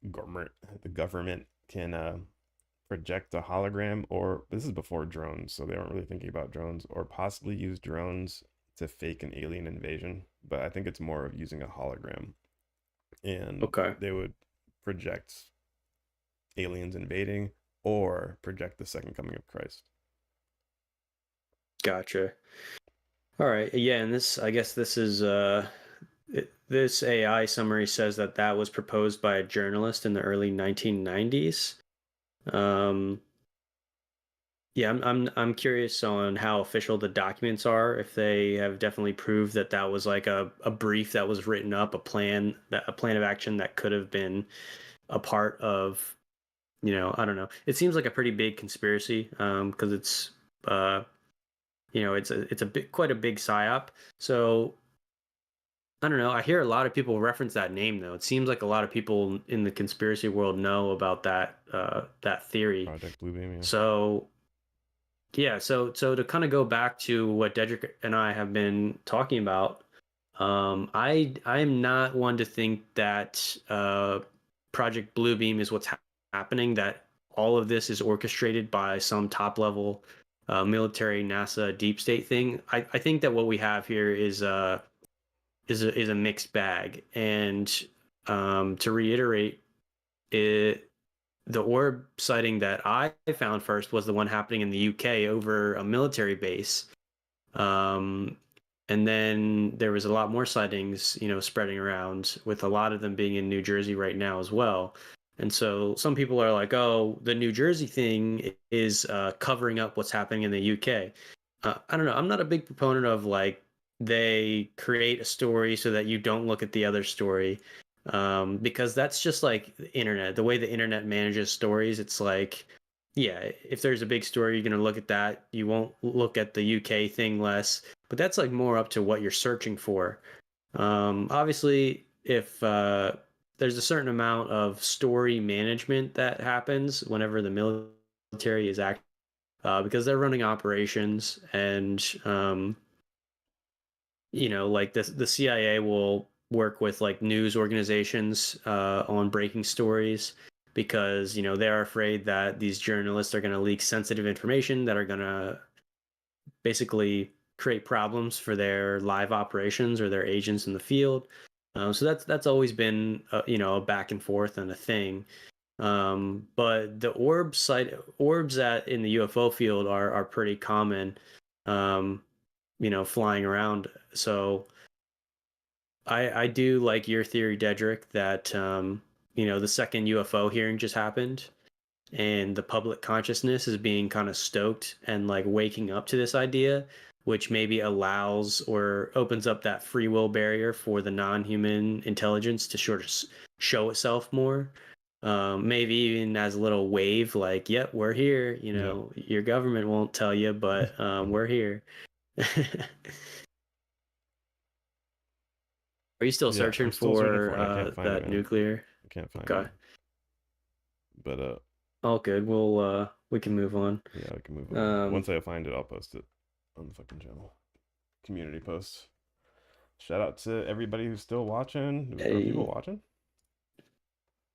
the government can project a hologram, or this is before drones, so they weren't really thinking about drones, or possibly use drones to fake an alien invasion. But I think it's more of using a hologram, and Okay, they would project aliens invading or project the second coming of Christ. gotcha. All right, yeah, and I guess this is this AI summary says that that was proposed by a journalist in the early 1990s. Um, Yeah, I'm curious on how official the documents are, if they have definitely proved that that was like a brief that was written up, a plan of action that could have been a part of, you know, I don't know. It seems like a pretty big conspiracy, because it's you know, it's a bit quite a big psyop. So I don't know. I hear a lot of people reference that name though. It seems like a lot of people in the conspiracy world know about that theory. Project Bluebeam, yeah. So yeah, so to kind of go back to what Dedrick and I have been talking about, I'm not one to think that Project Bluebeam is what's happening. That all of this is orchestrated by some top level military NASA deep state thing. I think that what we have here is a mixed bag. And to reiterate, the orb sighting that I found first was the one happening in the UK over a military base. Um, and then there was a lot more sightings, you know, spreading around, with a lot of them being in New Jersey right now as well. And so some people are like, oh, the New Jersey thing is covering up what's happening in the UK. I don't know. I'm not a big proponent of like they create a story so that you don't look at the other story, because that's just like the internet. The way the internet manages stories, it's like, yeah, if there's a big story, you're gonna look at that. You won't look at the UK thing less, but that's like more up to what you're searching for. Obviously, if there's a certain amount of story management that happens whenever the military is active, because they're running operations, and you know, like the CIA will work with like news organizations on breaking stories, because you know they're afraid that these journalists are going to leak sensitive information that are going to basically create problems for their live operations or their agents in the field. So that's always been you know, a back and forth and a thing. But the orbs at in the UFO field are pretty common. Um, you know, flying around. So I do like your theory, Dedrick, that you know, the second UFO hearing just happened, and the public consciousness is being kind of stoked and like waking up to this idea, which maybe allows or opens up that free will barrier for the non-human intelligence to sort of show itself more. maybe even as a little wave, like, yep, we're here. You know, your government won't tell you, but we're here. Are you still searching I'm still searching for for it. I can't find it, that man. nuclear? I can't find Okay. it. But All good. We can move on. yeah, I can move on. Once I find it, I'll post it on the fucking channel. Community post. Shout out to everybody who's still watching. Are people watching?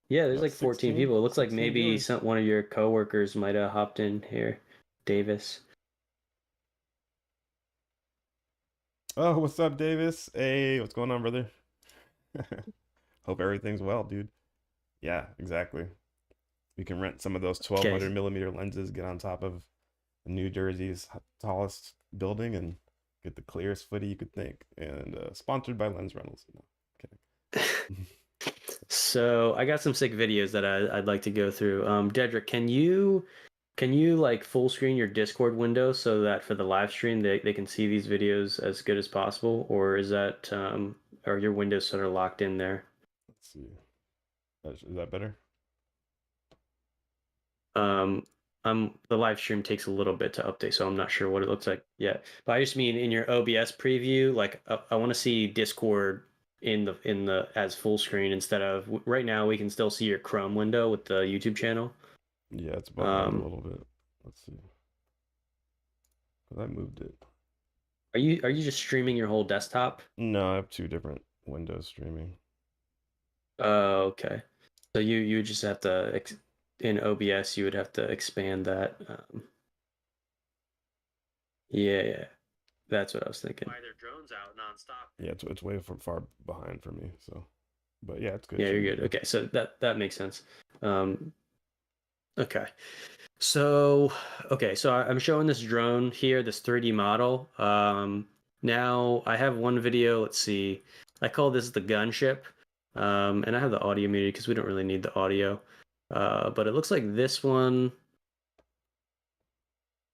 Yeah, there's Got like 14 16 people. It looks like 16 maybe viewers. one of your coworkers might have hopped in here, Davis. Oh, what's up, Davis? Hey, what's going on, brother? Hope everything's well, dude. Yeah, exactly. We can rent some of those 1200 millimeter lenses, get on top of New Jersey's tallest building, and get the clearest footy you could think. And sponsored by Lens Rentals. No, kidding. So I got some sick videos that I'd like to go through. Dedrick, can you like full screen your Discord window so that for the live stream they can see these videos as good as possible, or is that are your windows sort of locked in there? Let's see. Is that better? The live stream takes a little bit to update, so I'm not sure what it looks like yet. But I just mean in your OBS preview, like I want to see Discord in the as full screen instead of right now we can still see your Chrome window with the YouTube channel. Yeah, it's behind a little bit. Let's see. Cause I moved it. Are you just streaming your whole desktop? No, I have two different windows streaming. Oh, okay. So you just have to in OBS you would have to expand that. Yeah, that's what I was thinking. Why their drones out nonstop? Yeah, it's way far behind for me. So, but yeah, it's good. Yeah, you're good. Okay, so that makes sense. Okay. So I'm showing this drone here, this 3D model. Now I have one video. Let's see. I call this the gunship, and I have the audio muted because we don't really need the audio. But it looks like this one.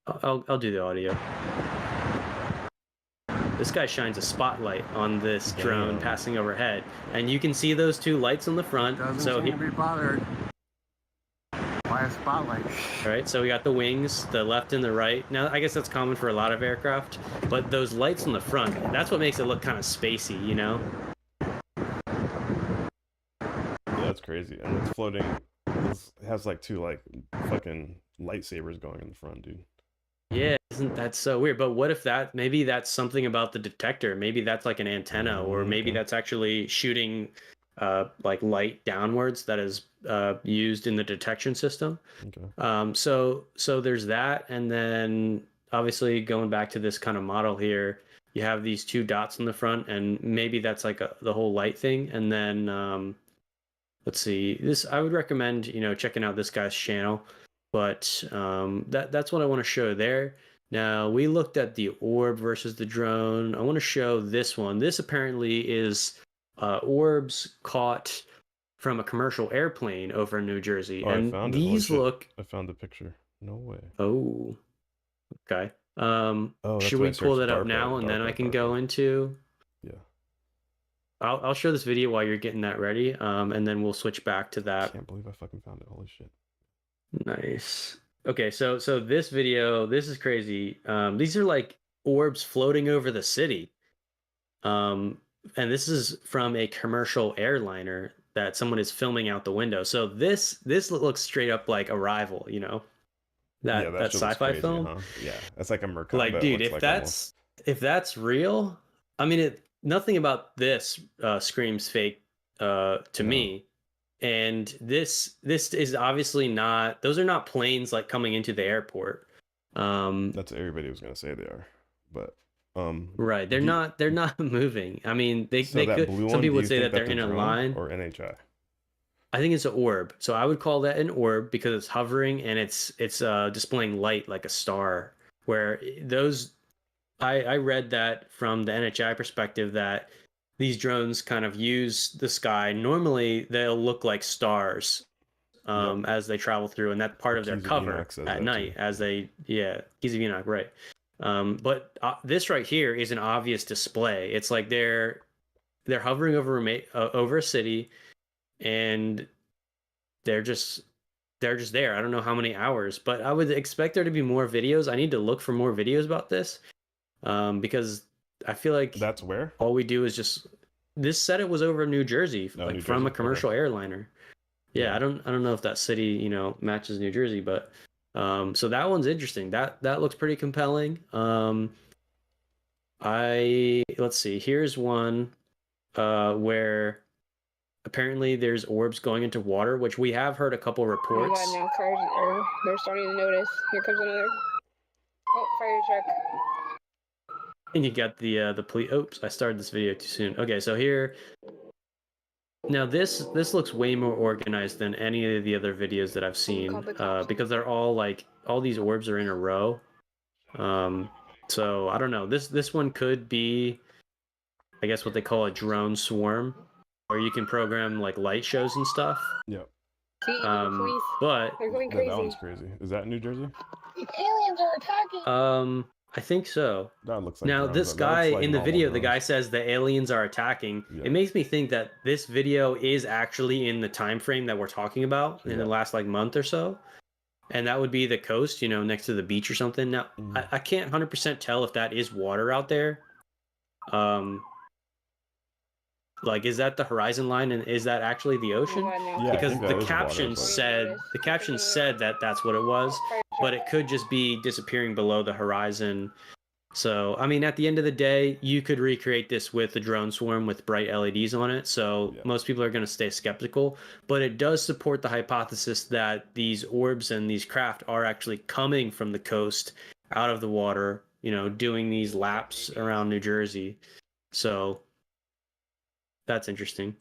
I'll do the audio. This guy shines a spotlight on this drone passing overhead, and you can see those two lights on the front. Doesn't seem to be bothered by a spotlight. All right, so we got the wings, the left and the right. Now, I guess that's common for a lot of aircraft, but those lights on the front, that's what makes it look kind of spacey, you know? Yeah, it's crazy. And it's floating. It has like two like fucking lightsabers going in the front, dude. Yeah, isn't that so weird? But what if maybe that's something about the detector? Maybe that's like an antenna, or maybe that's actually shooting like light downwards that is used in the detection system. Okay. So there's that, and then obviously going back to this kind of model here, you have these two dots in the front, and maybe that's like the whole light thing. And then let's see, this I would recommend checking out this guy's channel. But that's what I want to show there. Now we looked at the orb versus the drone. I want to show this one. This apparently is orbs caught from a commercial airplane over in New Jersey. Oh, and I found these look. I found the picture. No way. Oh, okay. Oh, should we pull that up DARPA, now and then I can DARPA. go into? Yeah. I'll show this video while you're getting that ready, and then we'll switch back to that. I can't believe I fucking found it. Holy shit. Nice. Okay, so this video, this is crazy. These are like orbs floating over the city. And this is from a commercial airliner that someone is filming out the window. So this looks straight up like Arrival, that sci-fi crazy, film. Huh? Yeah, that's like a Mercado. Like, dude, if that's real, I mean, nothing about this screams fake to me. And this is obviously not. Those are not planes like coming into the airport. That's what everybody was gonna say they are, but right. They're not moving. I mean, they could. Some people would say that they're in a line or NHI. I think it's an orb. So I would call that an orb because it's hovering and it's displaying light like a star. Where those, I read that from the NHI perspective that these drones kind of use the sky. Normally, they'll look like stars as they travel through, and that's part of their cover at night as they, Keys of Enoch, right. But this right here is an obvious display. It's like they're hovering over a city, and they're just there. I don't know how many hours, but I would expect there to be more videos. I need to look for more videos about this, because I feel like That's where? all we do is just this said it was over New Jersey, Oh, like New from Jersey? a commercial airliner. Yeah, Yeah. I don't know if that city, matches New Jersey, but so that one's interesting. That looks pretty compelling. Let's see. Here's one where apparently there's orbs going into water, which we have heard a couple Oh my reports. God, now cars they're starting to notice. Here comes another. Oh, fire truck. And you got the police. Oops, I started this video too soon. Okay, so here. Now this looks way more organized than any of the other videos that I've seen, because they're all these orbs are in a row. So I don't know. This one could be, I guess, what they call a drone swarm, where you can program like light shows and stuff. Yeah. See, the police. But They're going That crazy. one's crazy. Is that New Jersey? Aliens are attacking. I think so. That looks like Now drones. this That guy looks like in the normal video, the drones. guy says the aliens are attacking. Yeah. It makes me think that this video is actually in the time frame that we're talking about in the last like month or so. And that would be the coast, next to the beach or something. Now, I can't 100% tell if that is water out there. Like, is that the horizon line, and is that actually the ocean? Yeah, Because I think that the is water, caption but- said that that's what it was, but it could just be disappearing below the horizon. So, I mean, at the end of the day, you could recreate this with a drone swarm with bright LEDs on it. So most people are going to stay skeptical, but it does support the hypothesis that these orbs and these craft are actually coming from the coast out of the water, doing these laps around New Jersey. So that's interesting.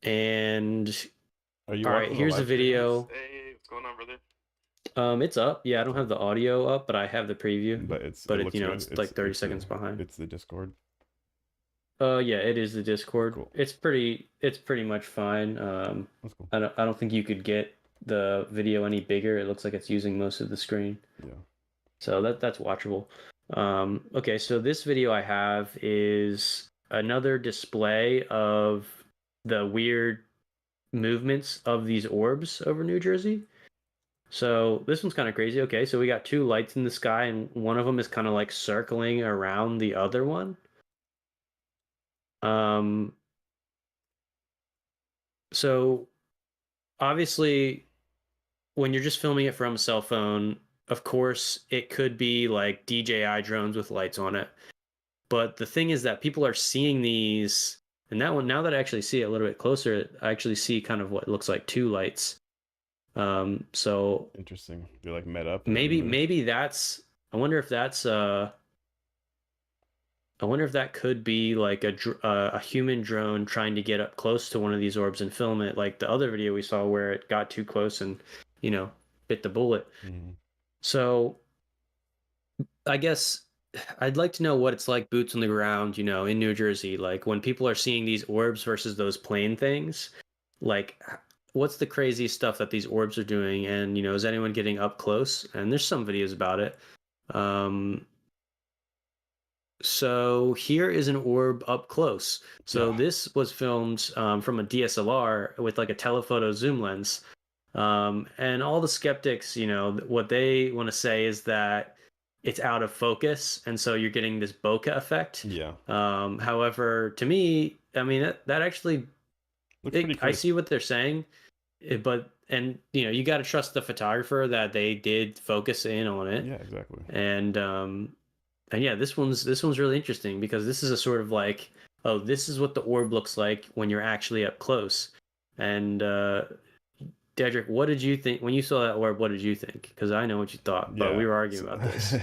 And Are you all right, watching the here's a live stream? video. Hey, what's going on, brother? It's up. Yeah, I don't have the audio up, but I have the preview. But it But looks good. it's like 30 seconds the, behind. It's the Discord. Yeah, it is the Discord. Cool. It's pretty much fine. That's cool. I don't think you could get the video any bigger. It looks like it's using most of the screen. Yeah. So that's watchable. Okay, so this video I have is another display of the weird movements of these orbs over New Jersey. So this one's kind of crazy. Okay, so we got two lights in the sky, and one of them is kind of like circling around the other one. So obviously, when you're just filming it from a cell phone, of course, it could be like DJI drones with lights on it. But the thing is that people are seeing these, and that one, now that I actually see it a little bit closer, I actually see kind of what looks like two lights. So Interesting. They're like met up. maybe that's, I wonder if that's I wonder if that could be like a human drone trying to get up close to one of these orbs and film it, like the other video we saw where it got too close and bit the bullet. Mm-hmm. So I guess I'd like to know what it's like boots on the ground, in New Jersey, like when people are seeing these orbs versus those plane things, like what's the crazy stuff that these orbs are doing, and is anyone getting up close? And there's some videos about it. So here is an orb up close. So this was filmed from a DSLR with like a telephoto zoom lens. And all the skeptics, what they want to say is that it's out of focus, and so you're getting this bokeh effect. Yeah. However, to me, I mean that actually, I see what they're saying, but you got to trust the photographer that they did focus in on it. Yeah, exactly. And yeah, this one's really interesting because this is a sort of like, oh, this is what the orb looks like when you're actually up close. And Dedrick, what did you think when you saw that orb? What did you think? Because I know what you thought, but we were arguing about this.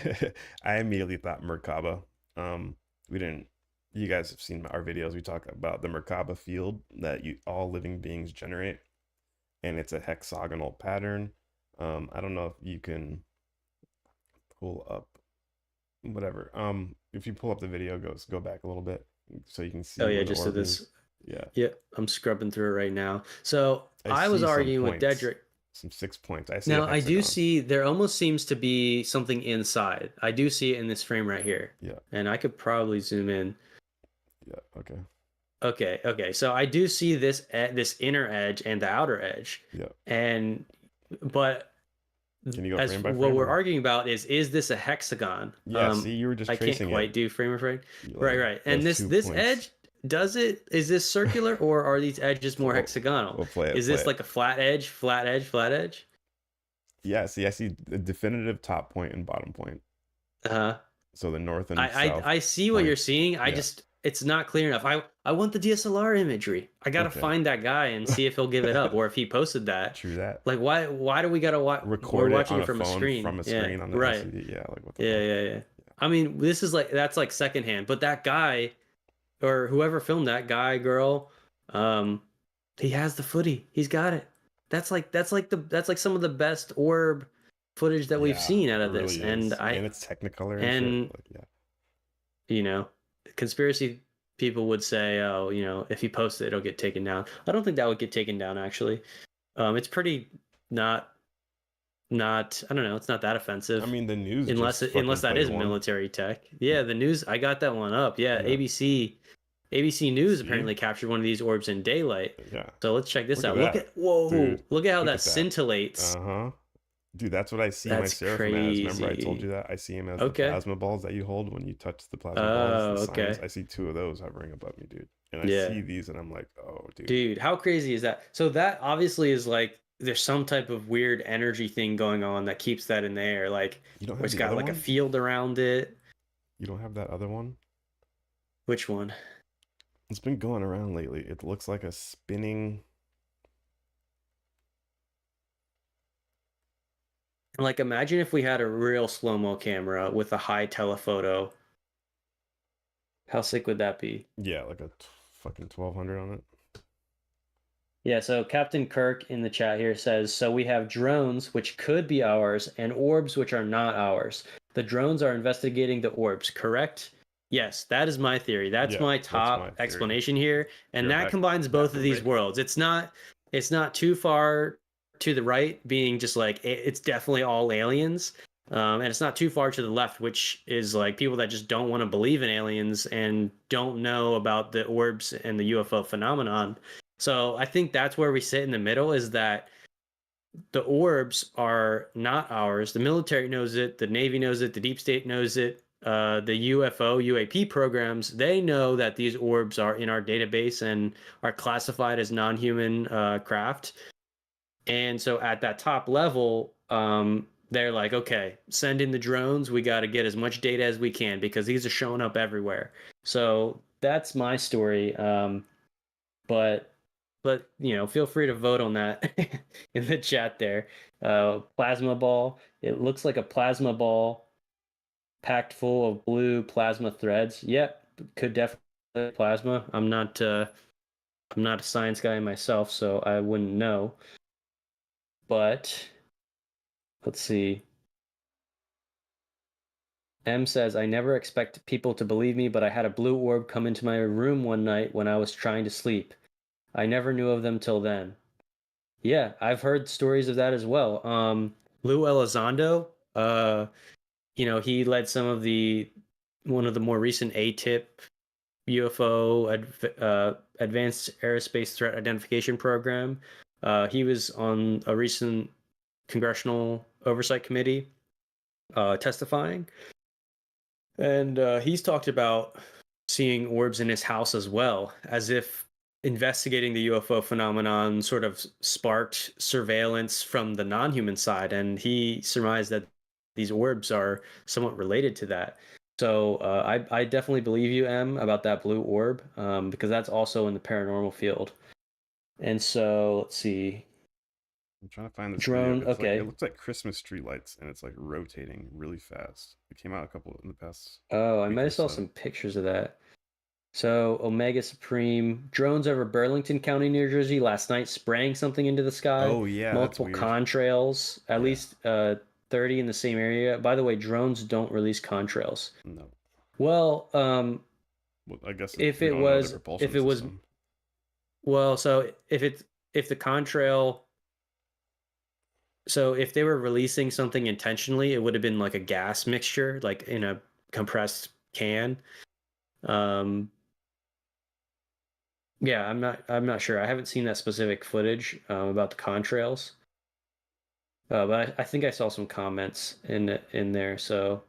I immediately thought Merkaba. We didn't. You guys have seen our videos. We talk about the Merkaba field that all living beings generate, and it's a hexagonal pattern. I don't know if you can pull up whatever. If you pull up the video, go back a little bit so you can see. Oh yeah, just to this. Yeah. Yep, I'm scrubbing through it right now. So I was arguing with Dedrick. Some 6 points. I see. Now I do see there almost seems to be something inside. I do see it in this frame right here. Yeah. And I could probably zoom in. Yeah. Okay. Okay. So I do see this inner edge and the outer edge, Yeah. but Can you go as frame by what frame? we're Or... arguing about is this a hexagon? Yeah. See, you were just I can't tracing quite it. do frame for frame. Like, Right. And those this 2 points. edge, is this circular or are these edges more We'll- hexagonal? we'll play it, Is play this it. like a flat edge, flat edge, flat edge? Yeah. See, I see the definitive top point and bottom point. Uh-huh. So the north and I south. I see what you're points. seeing. I Yeah. just it's not clear enough. I want the DSLR imagery. I gotta Okay. find that guy and see if he'll give it up or if he posted that. True that. Like why do we gotta watch? Record We're it watching on it from a phone, a screen. from a Yeah, screen on the right. LCD. Yeah, like what the Yeah. I mean, this is that's like secondhand. But that guy, or whoever filmed that guy, girl, he has the footy. He's got it. That's like some of the best orb footage that we've Yeah, seen out of it this. really And is. And it's Technicolor and, and- shit. Like, yeah. Conspiracy people would say, oh, if he posts it, it'll get taken down. I don't think that would get taken down, actually. It's pretty not I don't know, it's not that offensive. I mean, the news unless just that fucking is played one. military tech. Yeah, the news, I got that one up. Yeah, Yeah. ABC News See? apparently captured one of these orbs in daylight. Yeah. So let's check this Look out. at Look that. at whoa, Dude, look at how look that at that. scintillates. Uh-huh. Dude, that's what I see my That's Seraphim as. Remember I told crazy. you that? I see him as Okay. the plasma balls that you hold when you touch the plasma Oh, balls. The okay. signs. I see 2 of those hovering above me, dude. And I Yeah. see these and I'm like, oh, dude. Dude, how crazy is that? So that obviously is like there's some type of weird energy thing going on that keeps that in the air. Like You don't where have it's the got other like a one? field around it. You don't have that other one? Which one? It's been going around lately. It looks like a spinning... Like imagine if we had a real slow-mo camera with a high telephoto. How sick would that be? Yeah, like a fucking 1200 on it. Yeah, so Captain Kirk in the chat here says, so we have drones, which could be ours, and orbs, which are not ours. The drones are investigating the orbs, correct? Yes, that is my theory. That's Yeah, my that's top my theory. explanation here. And You're that back- combines both back of these right. worlds. It's not too far to the right, being just like, it's definitely all aliens. And it's not too far to the left, which is like people that just don't want to believe in aliens and don't know about the orbs and the UFO phenomenon. So I think that's where we sit in the middle, is that the orbs are not ours. The military knows it. The Navy knows it. The deep state knows it. The UFO, UAP programs, they know that these orbs are in our database and are classified as non-human craft. And so at that top level, they're like, okay, send in the drones. We got to get as much data as we can because these are showing up everywhere. So that's my story. But feel free to vote on that in the chat there. Plasma ball. It looks like a plasma ball packed full of blue plasma threads. Yep, could definitely be plasma. I'm not a science guy myself, so I wouldn't know. But let's see. M says, I never expect people to believe me, but I had a blue orb come into my room one night when I was trying to sleep. I never knew of them till then. Yeah, I've heard stories of that as well. Lou Elizondo, he led one of the more recent ATIP UFO Advanced Aerospace Threat Identification Program. He was on a recent congressional oversight committee testifying. And he's talked about seeing orbs in his house as well, as if investigating the UFO phenomenon sort of sparked surveillance from the non-human side. And he surmised that these orbs are somewhat related to that. So I definitely believe you, M, about that blue orb, because that's also in the paranormal field. And so let's see. I'm trying to find this Drone, video. okay. It looks like Christmas tree lights, and it's like rotating really fast. It came out a couple in the past. Oh, I week might or have saw so. some pictures of that. So Omega Supreme drones over Burlington County, New Jersey last night, spraying something into the sky. Oh yeah, Multiple that's weird. contrails, at Yeah. least 30 in the same area. By the way, drones don't release contrails. No, Well, well, I guess if we it don't know their was, propulsion if it was, system. well, so if the contrail, so if they were releasing something intentionally, it would have been like a gas mixture, like in a compressed can. Yeah, I'm not sure. I haven't seen that specific footage about the contrails, but I think I saw some comments in there. So,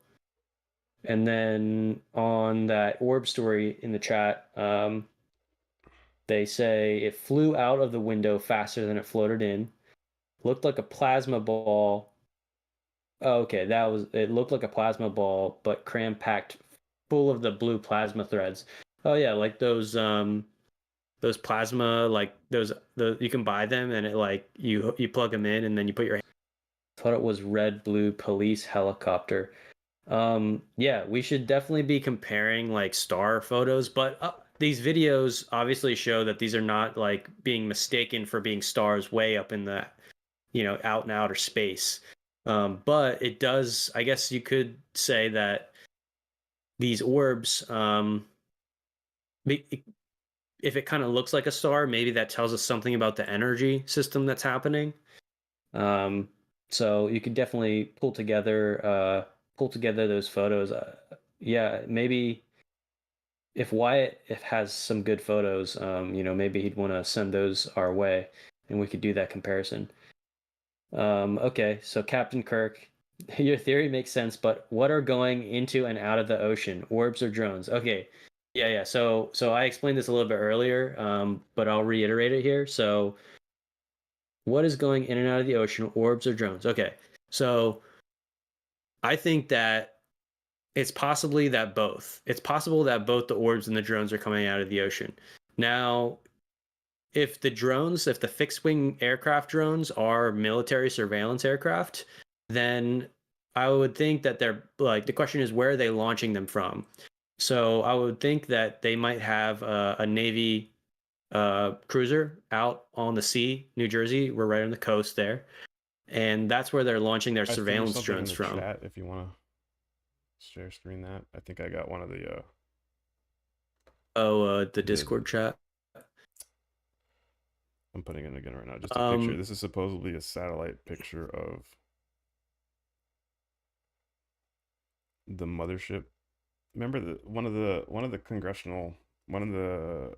and then on that orb story in the chat, they say it flew out of the window faster than it floated in. Looked like a plasma ball. Oh, okay, that was it. Looked like a plasma ball, but cram packed full of the blue plasma threads. Oh yeah, like those plasma, like the you can buy them, and it like you plug them in and then you put your. Thought it was red blue police helicopter. Yeah, we should definitely be comparing like star photos, but these videos obviously show that these are not like being mistaken for being stars way up in the, out in outer space. But it does, I guess you could say that these orbs, if it kind of looks like a star, maybe that tells us something about the energy system that's happening. Um, so you could definitely pull together those photos. Yeah, maybe if Wyatt if has some good photos, maybe he'd want to send those our way, and we could do that comparison. Okay, so Captain Kirk, your theory makes sense, but what are going into and out of the ocean? Orbs or drones? Okay, yeah. So I explained this a little bit earlier, but I'll reiterate it here. So what is going in and out of the ocean? Orbs or drones? Okay, so I think that it's possibly that both. It's possible that both the orbs and the drones are coming out of the ocean. Now, if the fixed wing aircraft drones are military surveillance aircraft, then I would think that they're like, the question is, where are they launching them from? So I would think that they might have a Navy cruiser out on the sea, New Jersey. We're right on the coast there. And that's where they're launching their I threw surveillance something in drones the from. chat if you want to share screen that. I think I got one of the Oh, the the Discord chat. I'm putting it again right now. Just a picture. Um, This is supposedly a satellite picture of the mothership. Remember one of the congressional one of the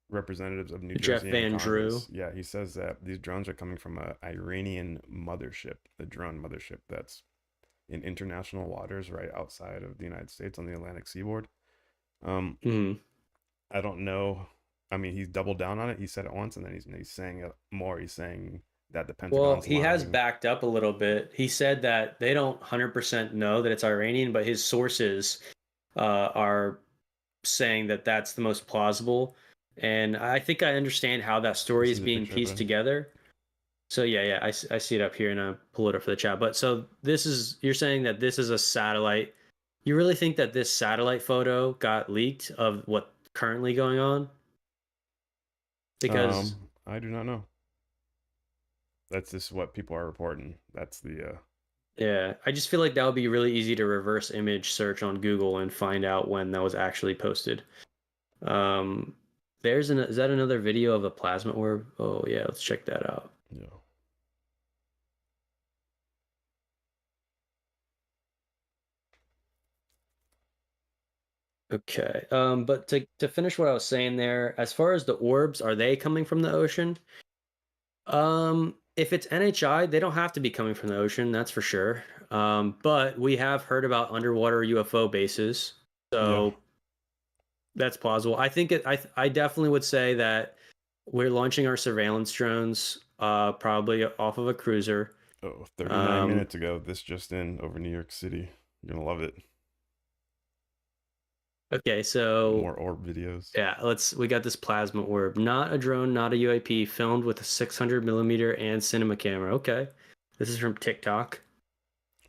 representatives of New Jeff Jersey in Van Drew. Congress. Yeah, he says that these drones are coming from a Iranian mothership, the drone mothership that's in international waters right outside of the United States on the Atlantic seaboard. Um, Mhm. I don't know. I mean, he's doubled down on it. He said it once, and then he's saying it more. He's saying that the Well, Pentagon's he has lying. backed up a little bit. He said that they don't 100% know that it's Iranian, but his sources are saying that that's the most plausible. And I think I understand how that story This is is a being picture of pieced it. together. So yeah, I see it up here and I pull it up for the chat. But so you're saying that this is a satellite. You really think that this satellite photo got leaked of what currently going on? Because I do not know. That's just what people are reporting. That's the yeah, I just feel like that would be really easy to reverse image search on Google and find out when that was actually posted. Um, is that another video of a plasma orb? Oh yeah, let's check that out. yeah. Okay. But to finish what I was saying there, as far as the orbs, are they coming from the ocean? If it's NHI, they don't have to be coming from the ocean, that's for sure. But we have heard about underwater UFO bases, Yeah. so that's plausible. I definitely would say that we're launching our surveillance drones, probably off of a cruiser. Oh, 39 Um, minutes ago. This just in over New York City. You're gonna love it. okay, so More orb videos. yeah, we got this plasma orb, not a drone, not a UAP, filmed with a 600 millimeter and cinema camera. Okay, this is from TikTok.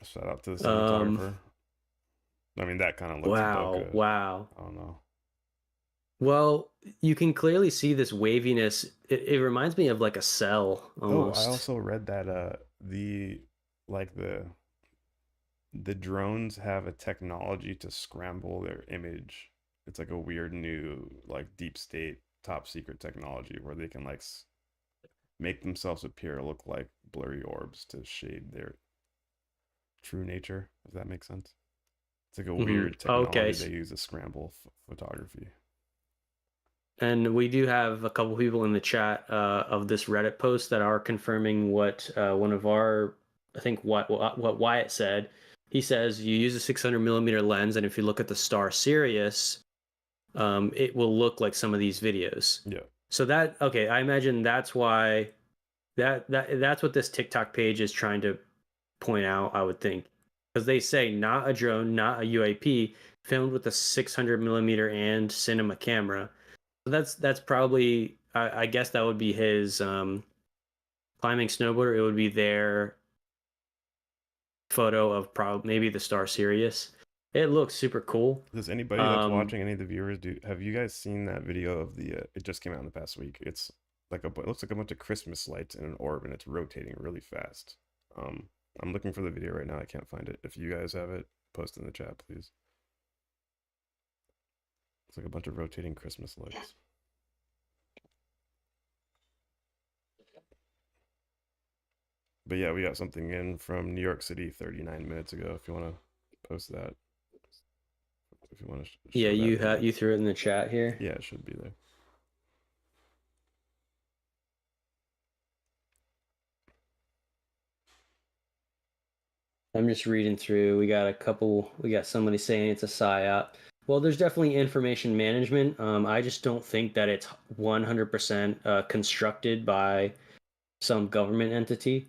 Shout out to the Um, cinematographer. I mean, that kind of looks wow, bokeh. wow. I don't know. Well, you can clearly see this waviness. It reminds me of like a cell Oh, I almost. also read that like the drones have a technology to scramble their image. It's like a weird new like deep state top secret technology where they can like make themselves appear look like blurry orbs to shade their true nature, if that makes sense. It's like a weird Okay, technology they use to scramble photography. And we do have a couple people in the chat of this Reddit post that are confirming what one of our, I think what Wyatt said. He says you use a 600 millimeter lens, and if you look at the star Sirius, it will look like some of these videos. Yeah. So that, okay, I imagine that's why that's what this TikTok page is trying to point out, I would think, because they say not a drone, not a UAP, filmed with a 600 millimeter and cinema camera. So that's probably, I guess that would be his climbing snowboarder. It would be their photo of probably maybe the star Sirius. It looks super cool. Does anybody that's watching, any of the viewers, have you guys seen that video of the? It just came out in the past week. It's like it looks like a bunch of Christmas lights in an orb, and it's rotating really fast. I'm looking for the video right now. I can't find it. If you guys have it, post in the chat, please. It's like a bunch of rotating Christmas lights. But yeah, we got something in from New York City 39 minutes ago. If you want to post that, if you want to. Yeah, you threw it in the chat here. Yeah, it should be there. I'm just reading through. We got somebody saying it's a psyop. Well, there's definitely information management. I just don't think that it's 100% constructed by some government entity.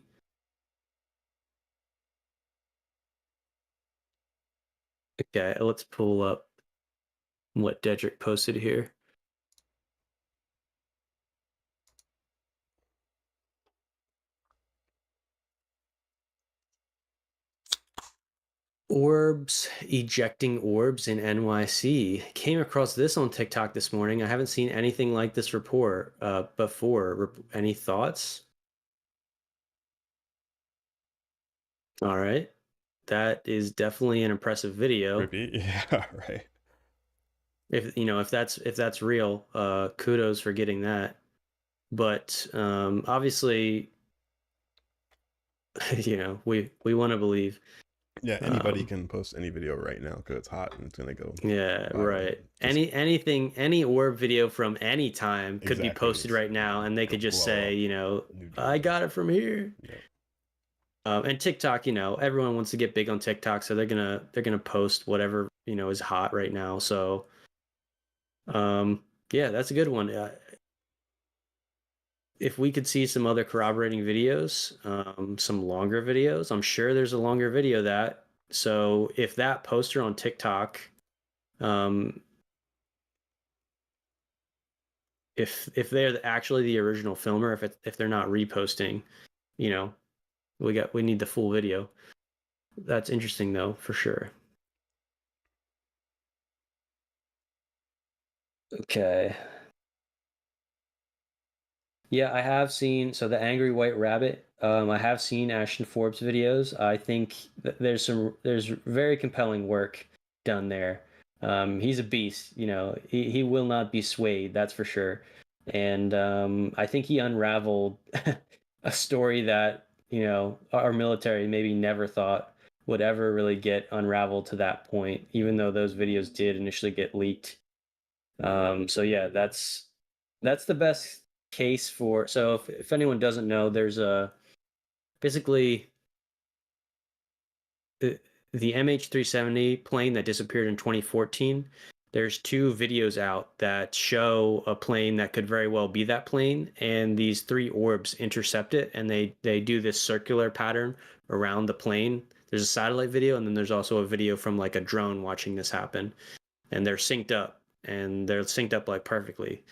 Okay, let's pull up what Dedrick posted here. Orbs ejecting orbs in NYC. Came across this on TikTok this morning. I haven't seen anything like this report before. Any thoughts? All right. That is definitely an impressive video. Repeat? Yeah, right. If that's real, kudos for getting that. But obviously, we want to believe. Yeah, anybody can post any video right now because it's hot and it's gonna go. Yeah, right. Any orb video from any time could be posted right now, and they could just say, I got it from here. Yeah. And TikTok, everyone wants to get big on TikTok, so they're gonna post whatever is hot right now. So, yeah, that's a good one. If we could see some other corroborating videos, some longer videos, I'm sure there's a longer video that. So if that poster on TikTok, if they're actually the original filmer, if they're not reposting, we need the full video. That's interesting though, for sure. Okay. Yeah, I have seen, so the Angry White Rabbit, I have seen Ashton Forbes videos. I think there's very compelling work done there. He's a beast, he will not be swayed, that's for sure. And I think he unraveled a story that, our military maybe never thought would ever really get unraveled to that point, even though those videos did initially get leaked. So yeah, that's the best case for. So if anyone doesn't know, there's basically the MH370 plane that disappeared in 2014. There's 2 videos out that show a plane that could very well be that plane, and these 3 orbs intercept it, and they do this circular pattern around the plane. There's a satellite video, and then there's also a video from like a drone watching this happen, and they're synced up like perfectly.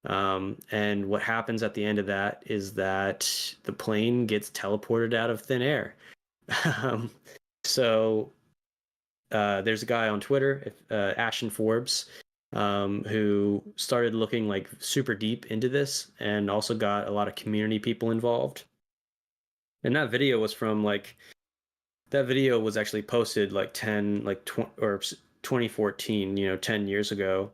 And what happens at the end of that is that the plane gets teleported out of thin air. So there's a guy on Twitter, Ashton Forbes, who started looking like super deep into this, and also got a lot of community people involved. And that video was actually posted like 2014, 10 years ago.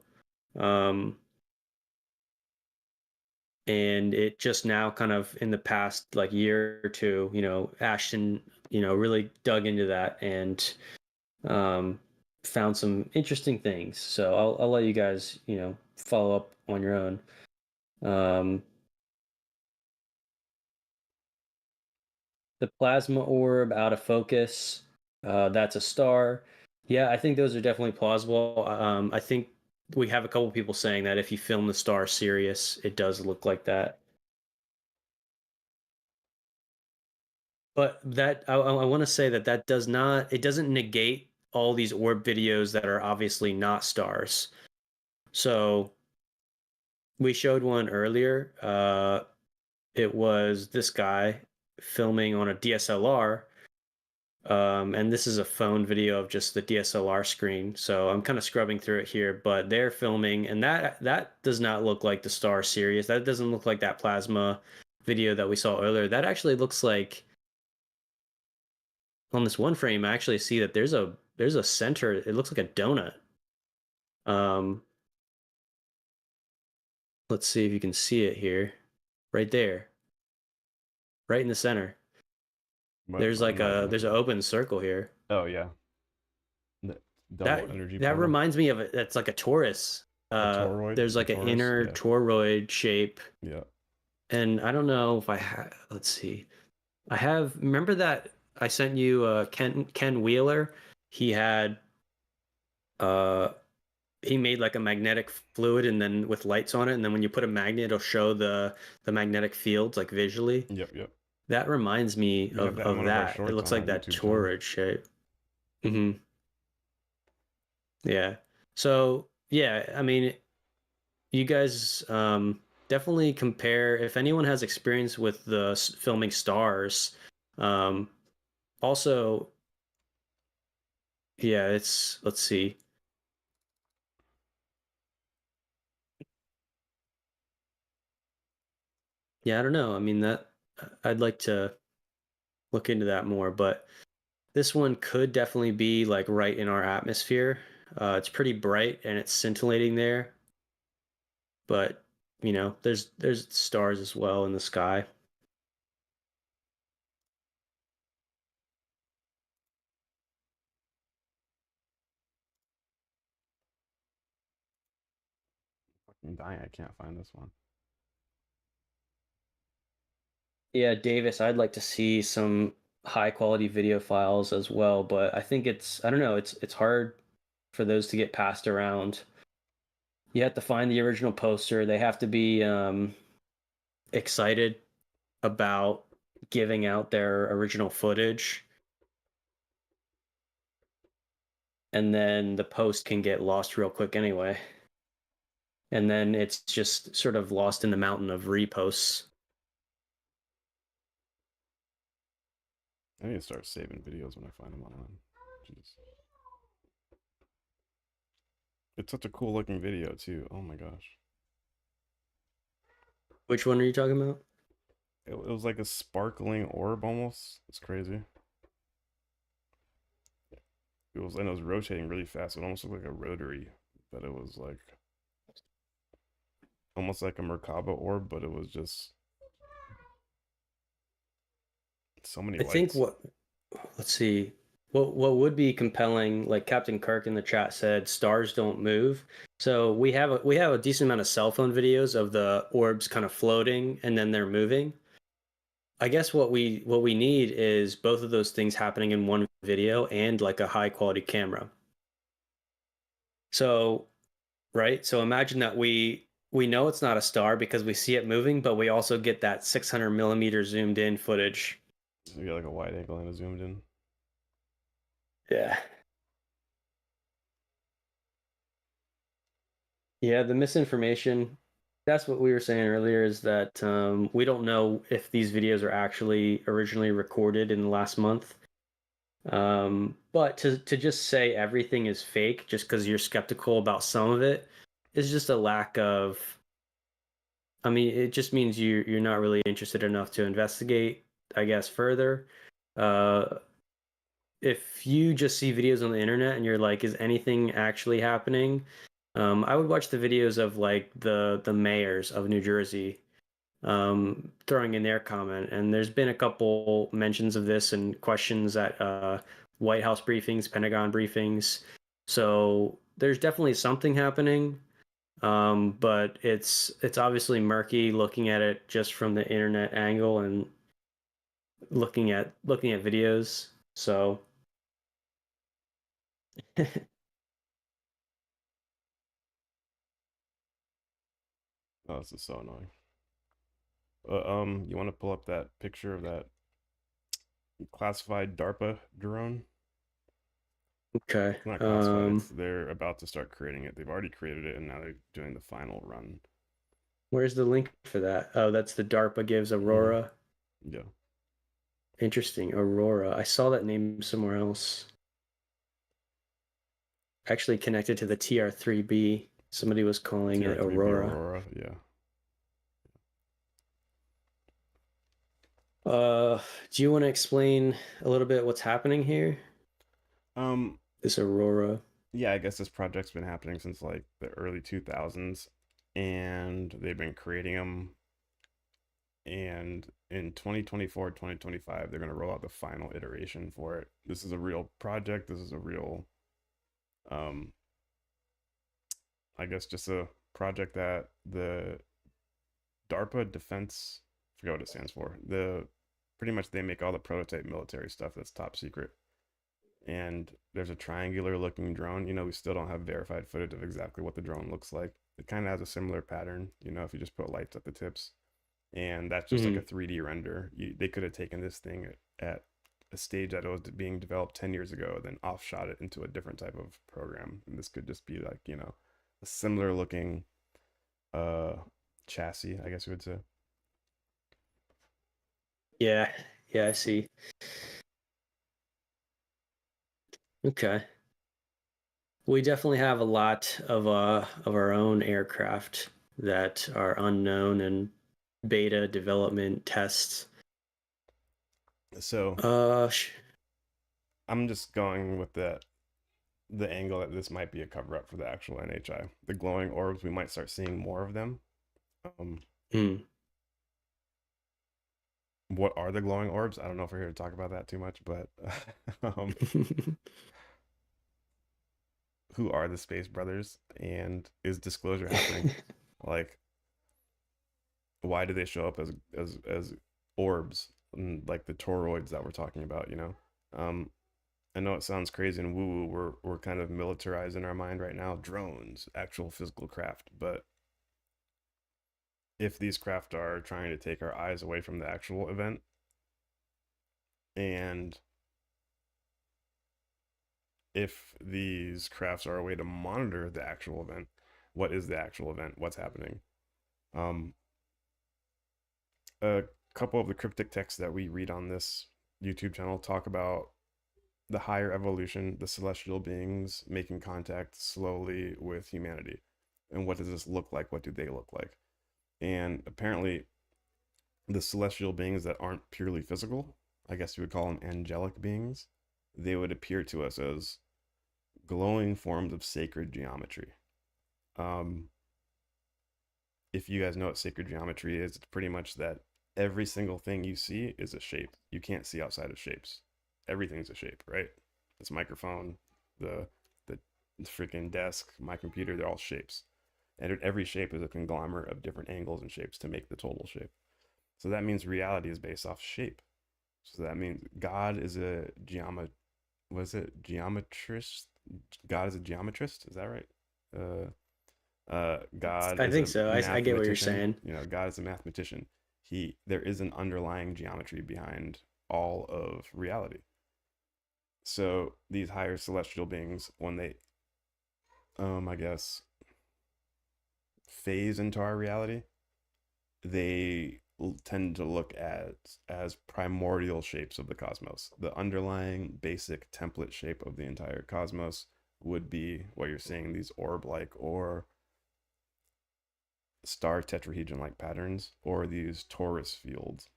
And it just now kind of in the past like year or two, Ashton, really dug into that and found some interesting things. So I'll let you guys, follow up on your own. The plasma orb out of focus, that's a star. Yeah, I think those are definitely plausible. I think we have a couple people saying that if you film the star Sirius, it does look like that. But that I want to say that does not, it doesn't negate all these orb videos that are obviously not stars. So we showed one earlier. It was this guy filming on a DSLR. And this is a phone video of just the DSLR screen. So I'm kind of scrubbing through it here, but they're filming, and that does not look like the star Sirius. That doesn't look like that plasma video that we saw earlier. That actually looks like, on this one frame, I actually see that there's a center. It looks like a donut. Um, let's see if you can see it here, right there, right in the center. There's like there's an open circle here. Oh yeah. Double That energy. that portal. reminds me of it. That's like a torus. Toroid? There's like an inner toroid shape. Yeah. And I don't know if I have. Let's see. I have. Remember that I sent you Ken Wheeler? He had he made like a magnetic fluid, and then with lights on it, and then when you put a magnet, it'll show the magnetic fields like visually. Yep. That reminds me We of have that in one of our that. It shorts looks on like our that YouTube channel. toroid shape. Yeah. So yeah, I mean, you guys definitely compare. If anyone has experience with the filming stars, also, yeah, let's see. Yeah, I don't know. I mean, that I'd like to look into that more, but this one could definitely be like right in our atmosphere. It's pretty bright and it's scintillating there, but there's stars as well in the sky. I'm dying. I can't find this one. Yeah, Davis, I'd like to see some high quality video files as well, but I think I don't know, it's hard for those to get passed around. You have to find the original poster. They have to be excited about giving out their original footage. And then the post can get lost real quick anyway. And then it's just sort of lost in the mountain of reposts. I need to start saving videos when I find them online. Jeez. It's such a cool looking video too. Oh my gosh. Which one are you talking about? It was like a sparkling orb almost. It's crazy. It was rotating really fast. It almost looked like a rotary, but it was like almost like a Merkaba orb, but it was just so many lights. I think let's see. What would be compelling, like Captain Kirk in the chat said, stars don't move. So we have a decent amount of cell phone videos of the orbs kind of floating and then they're moving. I guess what we need is both of those things happening in one video and like a high quality camera. So, right? So imagine that we know it's not a star because we see it moving, but we also get that 600 millimeter zoomed in footage. You get like a wide angle and a zoomed in. Yeah. Yeah, the misinformation. That's what we were saying earlier, is that we don't know if these videos are actually originally recorded in the last month. But to just say everything is fake just because you're skeptical about some of it is just a lack of. I mean, it just means you're not really interested enough to investigate, I guess, further. If you just see videos on the internet and you're like, is anything actually happening? I would watch the videos of like the mayors of New Jersey throwing in their comment, and there's been a couple mentions of this and questions at White House briefings, Pentagon briefings. So there's definitely something happening, but it's obviously murky looking at it just from the internet angle and looking at videos. So Oh, this is so annoying. You want to pull up that picture of that classified DARPA drone? okay. It's not classified. It's they're about to start creating it. They've already created it, and now they're doing the final run. Where's the link for that? Oh, that's the DARPA gives Aurora. Yeah. Interesting, Aurora. I saw that name somewhere else. Actually connected to the TR3B. Somebody was calling it TR3B Aurora. Aurora. Yeah. Do you want to explain a little bit what's happening here? This Aurora. Yeah, I guess this project's been happening since like the early 2000s, and they've been creating them. And in 2024, 2025, they're going to roll out the final iteration for it. This is a real project. This is a real, I guess, just a project that the DARPA Defense, I forget what it stands for. Pretty much they make all the prototype military stuff that's top secret. And there's a triangular looking drone. You know, we still don't have verified footage of exactly what the drone looks like. It kind of has a similar pattern, you know, if you just put lights at the tips. And that's just like a 3D render. They could have taken this thing at a stage that it was being developed 10 years ago, then offshot it into a different type of program. And this could just be like, you know, a similar looking chassis, I guess you would say. Yeah, I see. Okay. We definitely have a lot of our own aircraft that are unknown and beta development tests. So I'm just going with the angle that this might be a cover up for the actual NHI. The glowing orbs, we might start seeing more of them. What are the glowing orbs? I don't know if we're here to talk about that too much, but who are the Space Brothers, and is disclosure happening? Like, why do they show up as orbs, like the toroids that we're talking about? You know, I know it sounds crazy and woo woo. We're kind of militarized in our mind right now. Drones, actual physical craft, but if these craft are trying to take our eyes away from the actual event, and if these crafts are a way to monitor the actual event, what is the actual event? What's happening? A couple of the cryptic texts that we read on this YouTube channel talk about the higher evolution, the celestial beings making contact slowly with humanity. And what does this look like? What do they look like? And apparently, the celestial beings that aren't purely physical, I guess you would call them angelic beings, they would appear to us as glowing forms of sacred geometry. If you guys know what sacred geometry is, it's pretty much that every single thing you see is a shape. You can't see outside of shapes. Everything's a shape, right? This microphone, the freaking desk, my computer, they're all shapes. And every shape is a conglomerate of different angles and shapes to make the total shape. So that means reality is based off shape. So that means God is a geometrist? God is a geometrist, is that right? God I think is a so. I get what you're saying. You know, God is a mathematician. There is an underlying geometry behind all of reality. So these higher celestial beings, when they I guess phase into our reality, they tend to look at as primordial shapes of the cosmos. The underlying basic template shape of the entire cosmos would be what you're seeing, these orb-like or star tetrahedron like patterns, or these torus fields,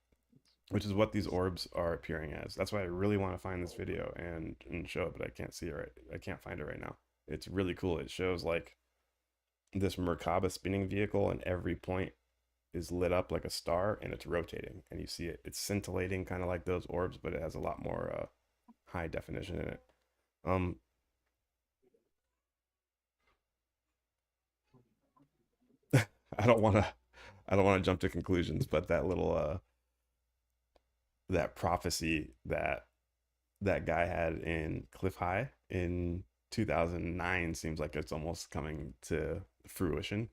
which is what these orbs are appearing as. That's why I really want to find this video and show it, but I can't see it right. I can't find it right now. It's really cool. It shows like this Merkaba spinning vehicle, and every point is lit up like a star, and it's rotating, and you see it. It's scintillating, kind of like those orbs, but it has a lot more high definition in it. I don't want to I don't want to jump to conclusions, but that little that prophecy that that guy had in Cliff High in 2009 seems like it's almost coming to fruition.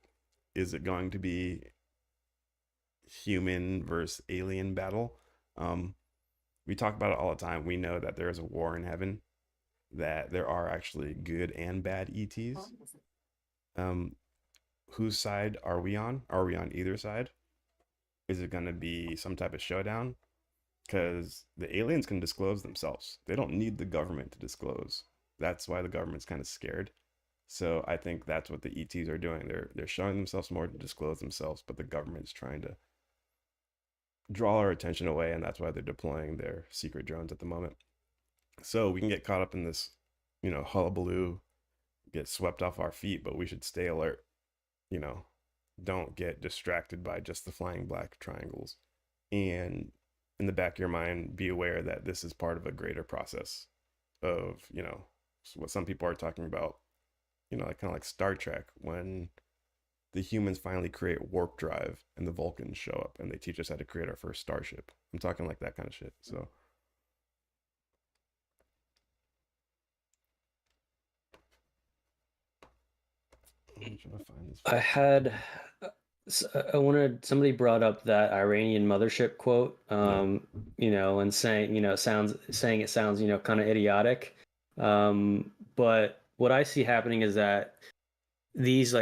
Is it going to be human versus alien battle? We talk about it all the time. We know that there is a war in heaven, that there are actually good and bad ETs. Whose side are we on? Are we on either side? Is it going to be some type of showdown? Because the aliens can disclose themselves. They don't need the government to disclose. That's why the government's kind of scared. So I think that's what the ETs are doing. They're showing themselves more to disclose themselves, but the government's trying to draw our attention away, and that's why they're deploying their secret drones at the moment. So we can get caught up in this, hullabaloo, get swept off our feet, but we should stay alert. Don't get distracted by just the flying black triangles. And in the back of your mind, be aware that this is part of a greater process of, what some people are talking about, kind of like Star Trek, when the humans finally create warp drive and the Vulcans show up and they teach us how to create our first starship. I'm talking like that kind of shit. So I'm trying to find this. I wanted, somebody brought up that Iranian mothership quote, and saying, saying it sounds, kind of idiotic. But what I see happening is that these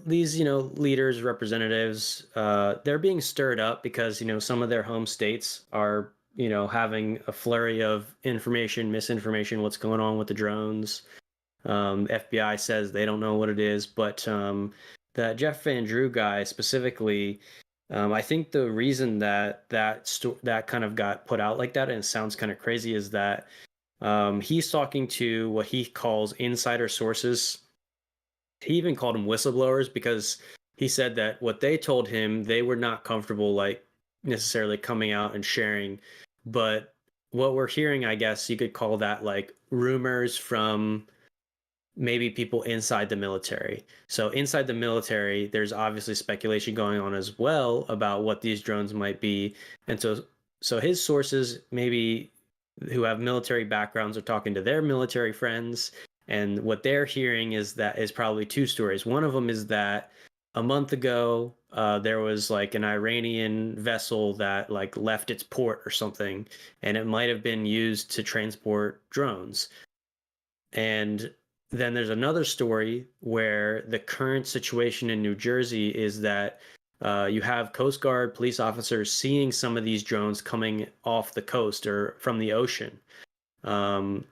leaders, representatives, they're being stirred up because, some of their home states are, having a flurry of information, misinformation, what's going on with the drones. FBI says they don't know what it is, but that Jeff Van Drew guy specifically, I think the reason that kind of got put out like that, and it sounds kind of crazy, is that he's talking to what he calls insider sources. He even called them whistleblowers, because he said that what they told him, they were not comfortable like necessarily coming out and sharing. But what we're hearing, I guess you could call that like rumors from maybe people inside the military. So inside the military, there's obviously speculation going on as well about what these drones might be. And so his sources, maybe who have military backgrounds, are talking to their military friends. And what they're hearing is probably two stories. One of them is that a month ago, there was like an Iranian vessel that like left its port or something, and it might have been used to transport drones. And then there's another story where the current situation in New Jersey is that you have Coast Guard police officers seeing some of these drones coming off the coast or from the ocean. And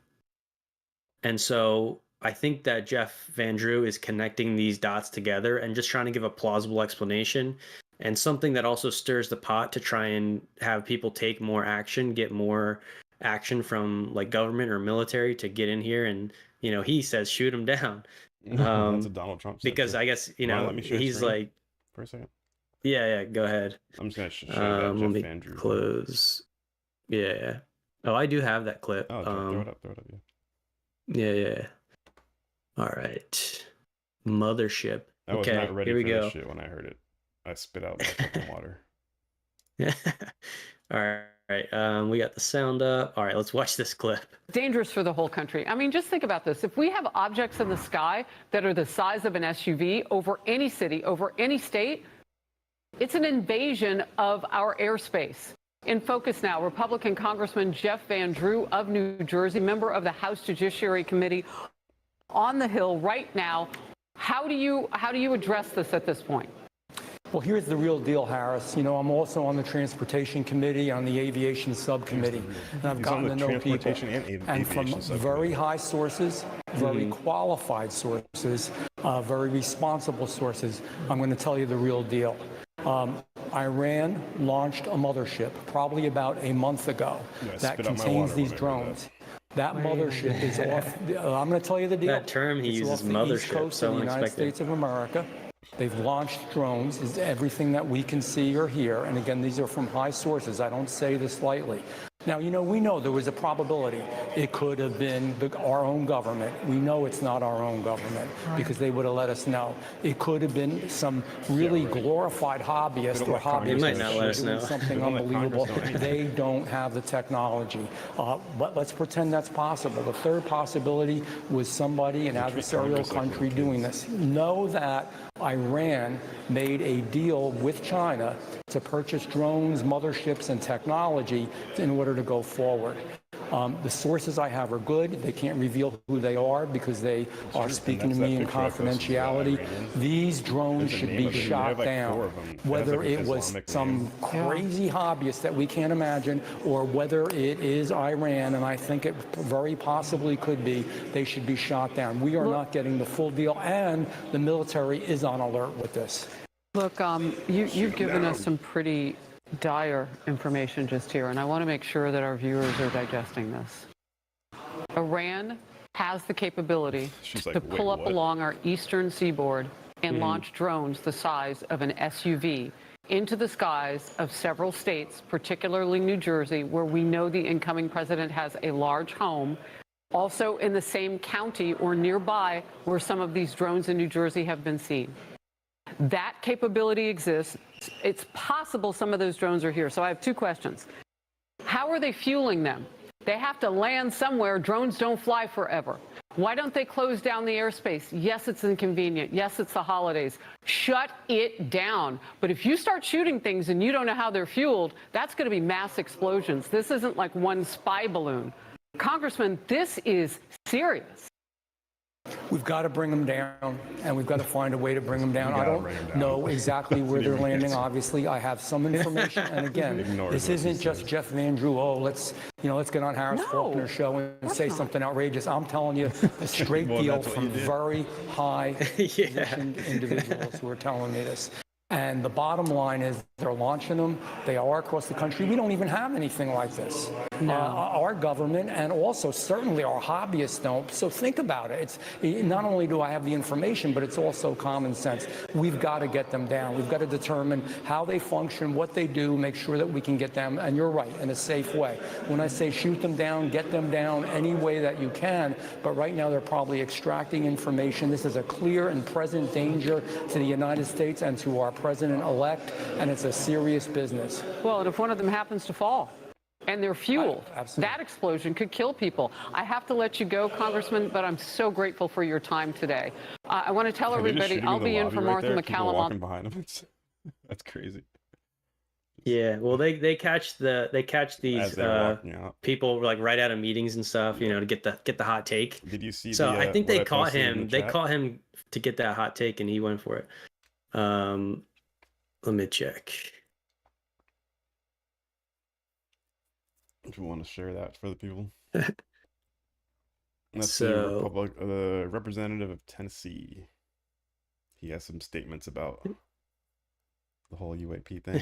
so I think that Jeff Van Drew is connecting these dots together and just trying to give a plausible explanation, and something that also stirs the pot to try and have people take more action, get more action from like government or military to get in here and, he says shoot him down. That's a Donald Trump said because too. I guess, Let me share he's screen like, for a second. yeah, go ahead. I'm just gonna show that Let Jeff me Van Drew. close. Yeah. Oh, I do have that clip. Oh, throw it up. Yeah. All right. Mothership. I was okay, not ready here we for go. this shit when I heard it. I spit out my fucking water. All right. We got the sound up. All right, let's watch this clip. Dangerous for the whole country. I mean, just think about this. If we have objects in the sky that are the size of an SUV over any city, over any state, it's an invasion of our airspace. In focus now, Republican Congressman Jeff Van Drew of New Jersey, member of the House Judiciary Committee, on the Hill right now. How do you address this at this point? Well, here's the real deal, Harris. I'm also on the Transportation Committee, on the Aviation Subcommittee, and I've gotten to know people. And from very high sources, very qualified sources, very responsible sources, I'm going to tell you the real deal. Iran launched a mothership probably about a month ago that contains these drones. That mothership is off. I'm going to tell you the deal. That term he uses, mothership, mothership, East Coast so of the United unexpected. States of America. They've launched drones, is everything that we can see or hear. And again, these are from high sources. I don't say this lightly. Now, we know there was a probability it could have been our own government. We know it's not our own government because they would have let us know. It could have been some really glorified hobbyist or They might not let us doing know. something unbelievable. They don't have the technology. But let's pretend that's possible. The third possibility was somebody, an adversarial country, doing this. Know that Iran made a deal with China to purchase drones, motherships, and technology in order to go forward. The sources I have are good. They can't reveal who they are because they are speaking to me in confidentiality. These drones should be shot down, whether it was some crazy hobbyist that we can't imagine or whether it is Iran, and I think it very possibly could be. They should be shot down. We are not getting the full deal, and the military is on alert with this. Look, you've given us some pretty dire information just here, and I want to make sure that our viewers are digesting this. Iran has the capability to pull up along our eastern seaboard and launch drones the size of an SUV into the skies of several states, particularly New Jersey, where we know the incoming president has a large home. Also in the same county or nearby where some of these drones in New Jersey have been seen. That capability exists. It's possible some of those drones are here. So I have two questions. How are they fueling them? They have to land somewhere. Drones don't fly forever. Why don't they close down the airspace? Yes, it's inconvenient. Yes, it's the holidays. Shut it down. But if you start shooting things and you don't know how they're fueled, that's going to be mass explosions. This isn't like one spy balloon. Congressman, this is serious. We've got to bring them down, and we've got to find a way to bring them down. I don't know exactly where they're landing. Obviously, I have some information. And again, this isn't just Jeff Van Drew. Oh, let's get on Harris Faulkner's show and say something outrageous. I'm telling you a straight deal from very high positioned individuals who are telling me this. And the bottom line is they're launching them. They are across the country. We don't even have anything like this. No. Our government and also certainly our hobbyists don't. So think about it. It's not only do I have the information, but it's also common sense. We've got to get them down. We've got to determine how they function, what they do, make sure that we can get them, and you're right, in a safe way. When I say shoot them down, get them down any way that you can. But right now they're probably extracting information. This is a clear and present danger to the United States and to our president-elect, and it's a serious business. Well, and if one of them happens to fall and they're fueled, that explosion could kill people. I have to let you go, Congressman, but I'm so grateful for your time today. I want to tell everybody I'll be in for Martha McCallum. Walking behind them. That's crazy. Yeah, well, they catch these people like right out of meetings and stuff, to get the hot take. Did you see? So I think they caught him. They caught him to get that hot take, and he went for it. Let me check. If you want to share that for the people. That's the representative of Tennessee. He has some statements about the whole UAP thing.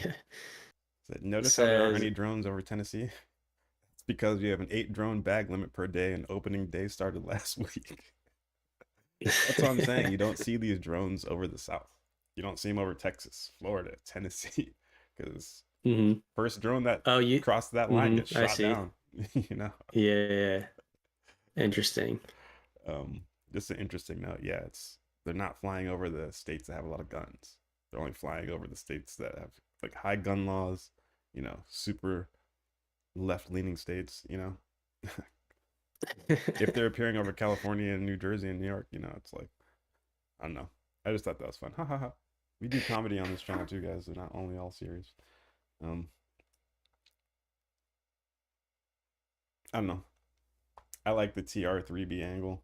Said, notice how there aren't any drones over Tennessee? It's because we have an 8 drone bag limit per day and opening day started last week. That's what I'm saying. You don't see these drones over the South. You don't see them over Texas, Florida, Tennessee, because first drone that crossed that line gets shot down. Yeah. Interesting. Just an interesting note. Yeah, they're not flying over the states that have a lot of guns. They're only flying over the states that have like high gun laws. Super left-leaning states. If they're appearing over California and New Jersey and New York, it's like, I don't know. I just thought that was fun. Ha ha ha. We do comedy on this channel too, guys. They're not only all serious. I don't know. I like the TR-3B angle.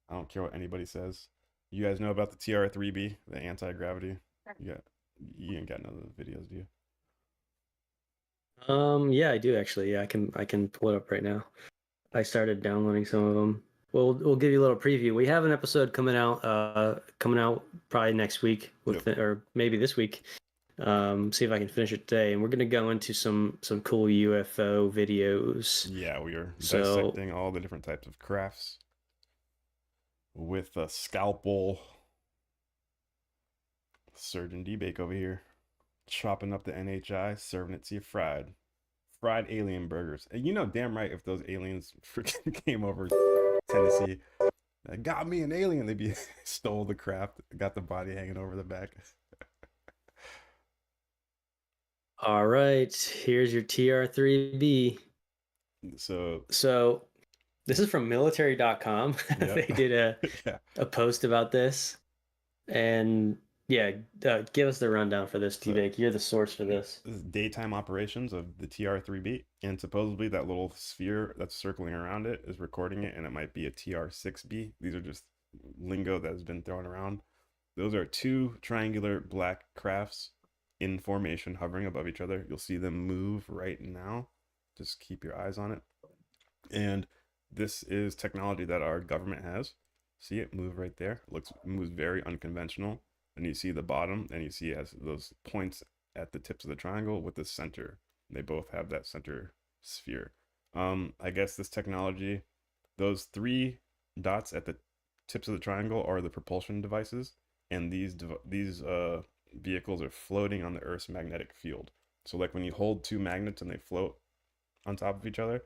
I don't care what anybody says. You guys know about the TR-3B, the anti-gravity? You ain't got none of the videos, do you? Yeah, I do actually. Yeah, I can pull it up right now. I started downloading some of them. We'll give you a little preview. We have an episode coming out probably next week or maybe this week. See if I can finish it today. And we're gonna go into some cool UFO videos. Yeah, we are dissecting all the different types of crafts with a scalpel. Surgeon D-Bake over here, chopping up the NHI, serving it to you fried fried alien burgers. And you know damn right if those aliens freaking came over Tennessee, got me an alien, they'd be stole the craft, got the body hanging over the back. All right, here's your TR3B. So This is from military.com. yeah. They did Yeah. a post about this. And yeah, give us the rundown for this, T-Bake. You're the source for this. This is daytime operations of the TR3B, and supposedly that little sphere that's circling around it is recording it, and it might be a TR6B. These are just lingo that has been thrown around. Those are two triangular black crafts in formation hovering above each other. You'll see them move right now. Just keep your eyes on it. And this is technology that our government has. See it move right there? Moves very unconventional. And you see the bottom, and you see it has those points at the tips of the triangle with the center. They both have that center sphere. I guess this technology, those three dots at the tips of the triangle are the propulsion devices, and these vehicles are floating on the Earth's magnetic field. So like when you hold two magnets and they float on top of each other,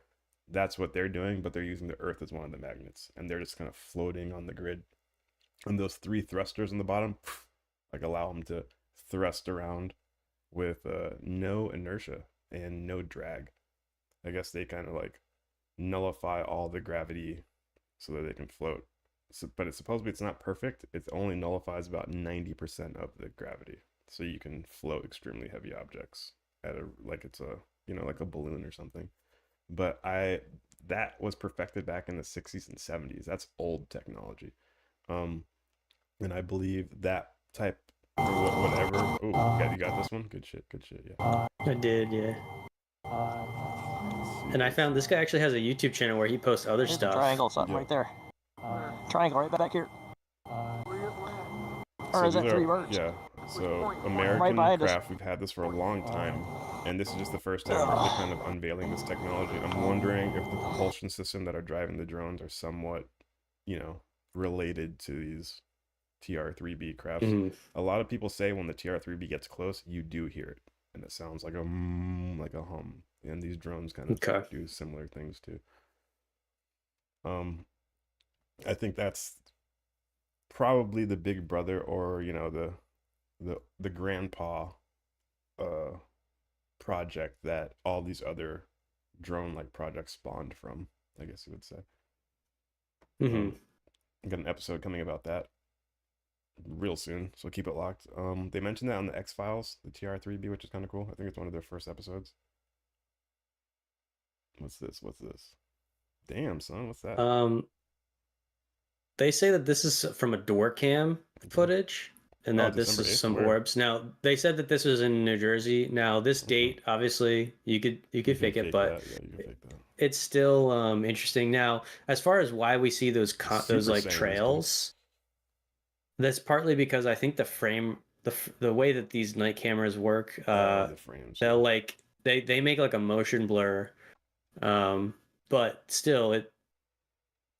that's what they're doing, but they're using the Earth as one of the magnets, and they're just kind of floating on the grid. And those three thrusters in the bottom, like allow them to thrust around with no inertia and no drag. I guess they kind of like nullify all the gravity so that they can float. So, but it's supposedly it's not perfect. It only nullifies about 90% of the gravity, so you can float extremely heavy objects at a like it's a like a balloon or something. But that was perfected back in the 60s and 70s. That's old technology. And I believe that type whatever. Oh, you got this one. Good shit. Yeah. I did, yeah. And I found this guy actually has a YouTube channel where he posts other There's stuff. The triangle something right there. Triangle right back here. Or is that three words? Yeah. So American craft, we've had this for a long time, and this is just the first time they're kind of unveiling this technology. I'm wondering if the propulsion system that are driving the drones are somewhat, related to these TR3B crafts. Mm-hmm. A lot of people say when the TR3B gets close, you do hear it, and it sounds like a hum. And these drones kind of do similar things too. I think that's probably the big brother, or the grandpa project that all these other drone like projects spawned from, I guess you would say. Mm-hmm. Got an episode coming about that real soon, so keep it locked. They mentioned that on the X-Files, the TR3B, which is kind of cool. I think it's one of their first episodes. What's this? Damn, son, what's that? They say that this is from a door cam footage, and that this is some orbs. Now, they said that this was in New Jersey. Now, this date, obviously, you could fake it, but you can fake that. It's still interesting. Now, as far as why we see those like trails, that's partly because I think the frame, the way that these night cameras work, the frames, they'll like they make like a motion blur, but still it.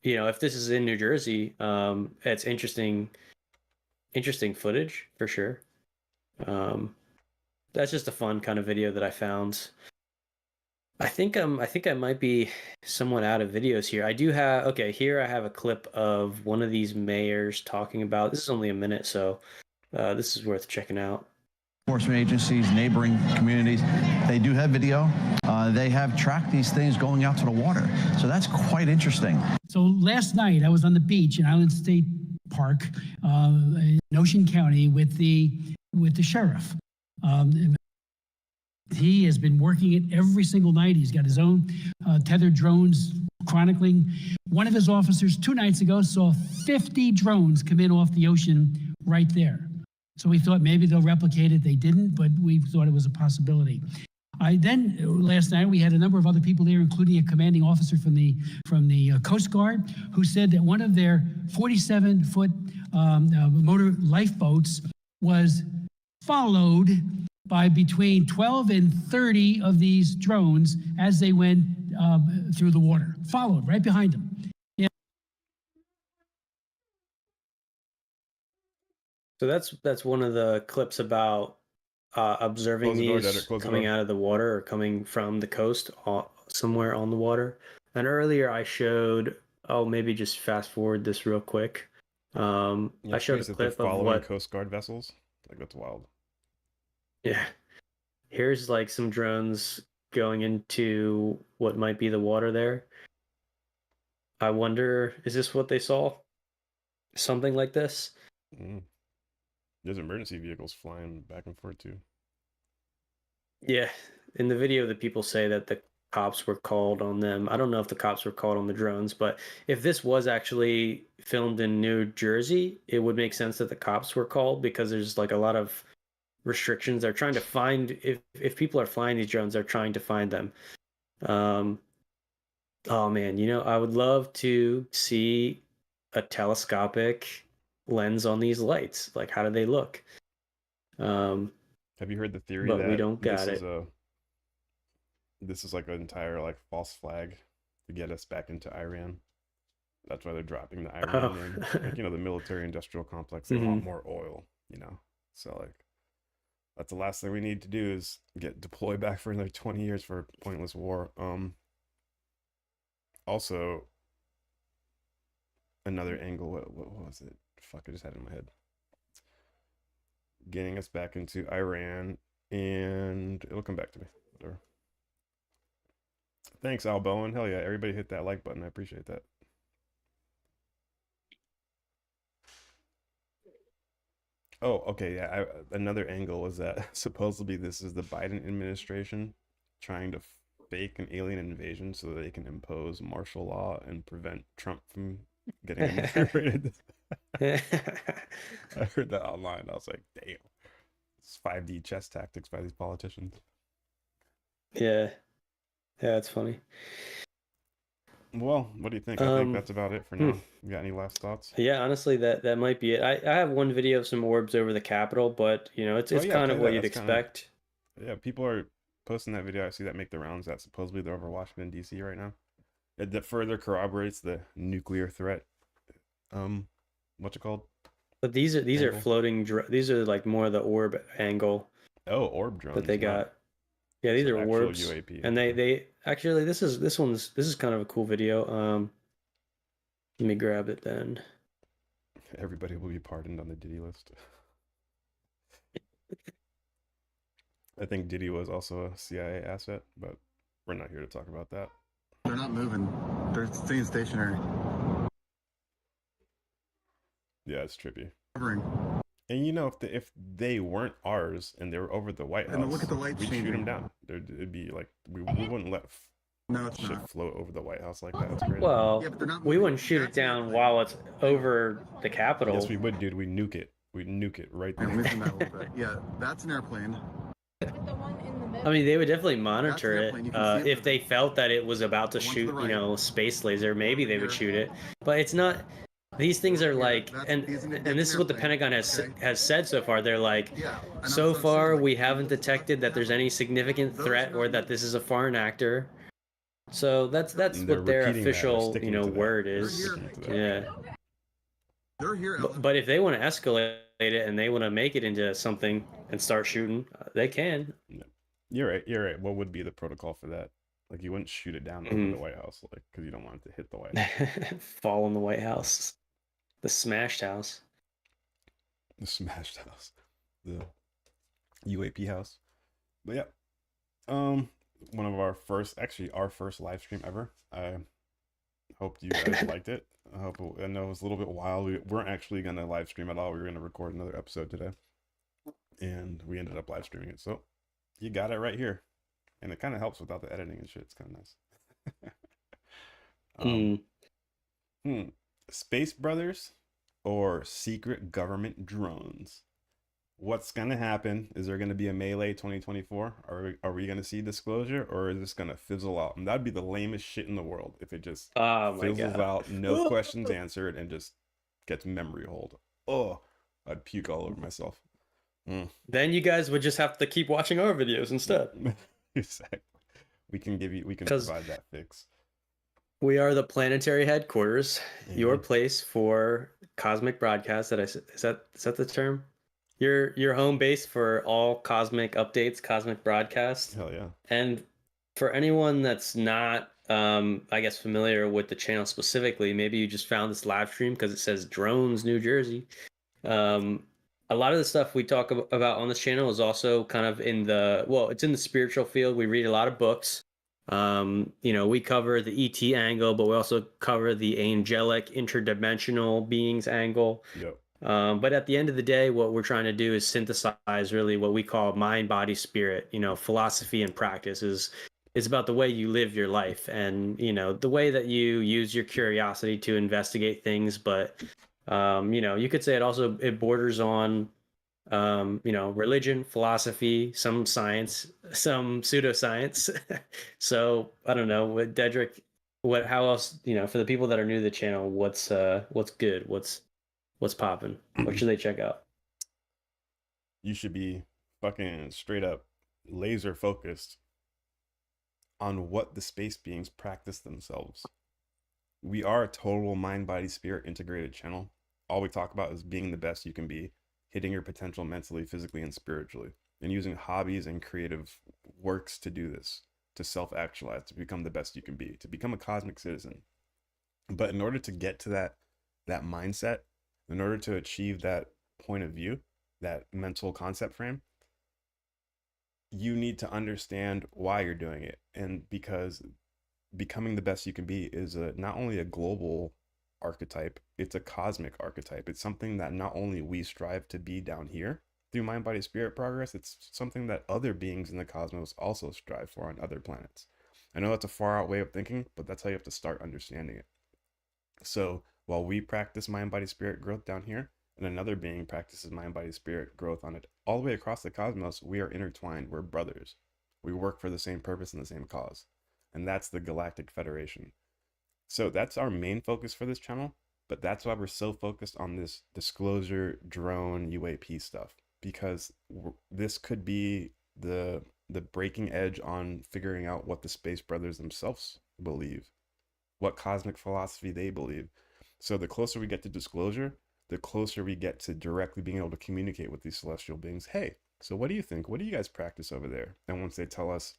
If this is in New Jersey, it's interesting footage for sure. That's just a fun kind of video that I found. I think I might be somewhat out of videos here. I do have here I have a clip of one of these mayors talking about. This is only a minute, so this is worth checking out. Enforcement agencies, neighboring communities, they do have video. They have tracked these things going out to the water. So that's quite interesting. So last night I was on the beach in Island State Park in Ocean County with the sheriff. He has been working it every single night. He's got his own tethered drones chronicling. One of his officers 2 nights ago saw 50 drones come in off the ocean right there. So we thought maybe they'll replicate it. They didn't, but we thought it was a possibility. Last night we had a number of other people there, including a commanding officer from the Coast Guard, who said that one of their 47-foot motor lifeboats was followed by between 12 and 30 of these drones as they went through the water, followed right behind them. So that's one of the clips about observing Close the door, these Dedrick, close the coming door. out of the water or coming from the coast somewhere on the water. And earlier I showed, maybe just fast forward this real quick. I It's showed a crazy that they're clip of following what, Coast Guard vessels. Like, that's wild. yeah, here's like some drones going into what might be the water there. I wonder, is this what they saw? Something like this? Mm. There's emergency vehicles flying back and forth too. Yeah, in the video, the people say that the cops were called on them. I don't know if the cops were called on the drones, but if this was actually filmed in New Jersey, it would make sense that the cops were called because there's like a lot of restrictions. They're trying to find, if people are flying these drones, they're trying to find them. Oh man, I would love to see a telescopic lens on these lights. Like, how do they look? Have you heard the theory But that we don't got it. This is like an entire like false flag to get us back into Iran? That's why they're dropping the Iran name. Like, the military industrial complex. They want more oil, So like, that's the last thing we need to do is get deployed back for another 20 years for a pointless war. Also, another angle. What was it? Fuck, I just had it in my head. Getting us back into Iran, and it'll come back to me. Whatever. Thanks, Al Bowen. Hell yeah, everybody hit that like button. I appreciate that. Oh, okay, yeah. Another angle was that supposedly this is the Biden administration trying to fake an alien invasion so that they can impose martial law and prevent Trump from getting inaugurated. I heard that online. I was like, damn. It's 5D chess tactics by these politicians. Yeah. Yeah, it's funny. Well, what do you think? I think that's about it for now. You got any last thoughts? Yeah, honestly, that might be it. I have one video of some orbs over the Capitol, but it's kind of what you'd expect. Yeah, people are posting that video. I see that make the rounds that supposedly they're over Washington D.C. right now. That further corroborates the nuclear threat. What's it called? But these are floating. These are like more the orb angle. Oh, orb drones that they got. Yeah, these are orbs, UAP. and they actually this is kind of a cool video. Let me grab it then. Everybody will be pardoned on the Diddy list. I think Diddy was also a CIA asset, but we're not here to talk about that. They're not moving. They're staying stationary. Yeah, it's trippy. Hovering. And if they weren't ours and they were over the White House, and look at the lights we'd changing. shoot them down. It'd be like we wouldn't let shit float over the White House like that. That's crazy. Well, we wouldn't shoot it down while it's over the Capitol. Yes, we would, dude. We nuke it. We'd nuke it right there. That a little bit. Yeah, that's an airplane. I mean, they would definitely monitor it. If they felt that it was about to shoot, a space laser, maybe they would shoot it. But it's not. These things are like, and this is what the Pentagon has said so far. They're like, so far we haven't detected that there's any significant threat or that this is a foreign actor. So that's what their official word is. Yeah. They're here. But if they want to escalate it and they want to make it into something and start shooting, they can. Yeah. You're right. What would be the protocol for that? Like, you wouldn't shoot it down over the White House, like, because you don't want it to hit the White House. Fall on the White House. The smashed house. The smashed house. The UAP house. But yeah. One of our first live stream ever. I hope you guys liked it. I know it was a little bit wild. We weren't actually going to live stream at all. We were going to record another episode today. And we ended up live streaming it. So, you got it right here. And it kind of helps without the editing and shit. It's kind of nice. Space Brothers or secret government drones? What's going to happen? Is there going to be a melee 2024? Are we going to see disclosure, or is this going to fizzle out? And that'd be the lamest shit in the world if it just fizzles out, no questions answered, and just gets memory hold. Oh, I'd puke all over myself. Then you guys would just have to keep watching our videos instead. Exactly. We can provide that fix. We are the Planetary Headquarters, your place for cosmic broadcast. Is that the term? your home base for all cosmic updates, cosmic broadcasts. Hell yeah. And for anyone that's not, I guess, familiar with the channel specifically, maybe you just found this live stream because it says Drones, New Jersey. A lot of the stuff we talk about on this channel is also kind of it's in the spiritual field. We read a lot of books. We cover the ET angle, but we also cover the angelic interdimensional beings angle. Yep. But at the end of the day, what we're trying to do is synthesize really what we call mind, body, spirit. Philosophy and practice is about the way you live your life, and the way that you use your curiosity to investigate things. But you could say it borders on religion, philosophy, some science, some pseudoscience. So I don't know, what Dedrick, how else, for the people that are new to the channel, what's good, what's popping, what should they check out? You should be fucking straight up laser focused on what the space beings practice themselves. We are a total mind, body, spirit integrated channel. All we talk about is being the best you can be, hitting your potential mentally, physically, and spiritually, and using hobbies and creative works to do this, to self-actualize, to become the best you can be, to become a cosmic citizen. But in order to get to that mindset, in order to achieve that point of view, that mental concept frame, you need to understand why you're doing it. And because becoming the best you can be is not only a global archetype, it's a cosmic archetype. It's something that not only we strive to be down here through mind, body, spirit progress, it's something that other beings in the cosmos also strive for on other planets. I know that's a far out way of thinking, but that's how you have to start understanding it. So while we practice mind, body, spirit growth down here, and another being practices mind, body, spirit growth on it, all the way across the cosmos, we are intertwined. We're brothers. We work for the same purpose and the same cause. And that's the Galactic Federation. So that's our main focus for this channel, but that's why we're so focused on this disclosure, drone, UAP stuff, because this could be the breaking edge on figuring out what the Space Brothers themselves believe, what cosmic philosophy they believe. So the closer we get to disclosure, the closer we get to directly being able to communicate with these celestial beings. Hey, so what do you think? What do you guys practice over there? And once they tell us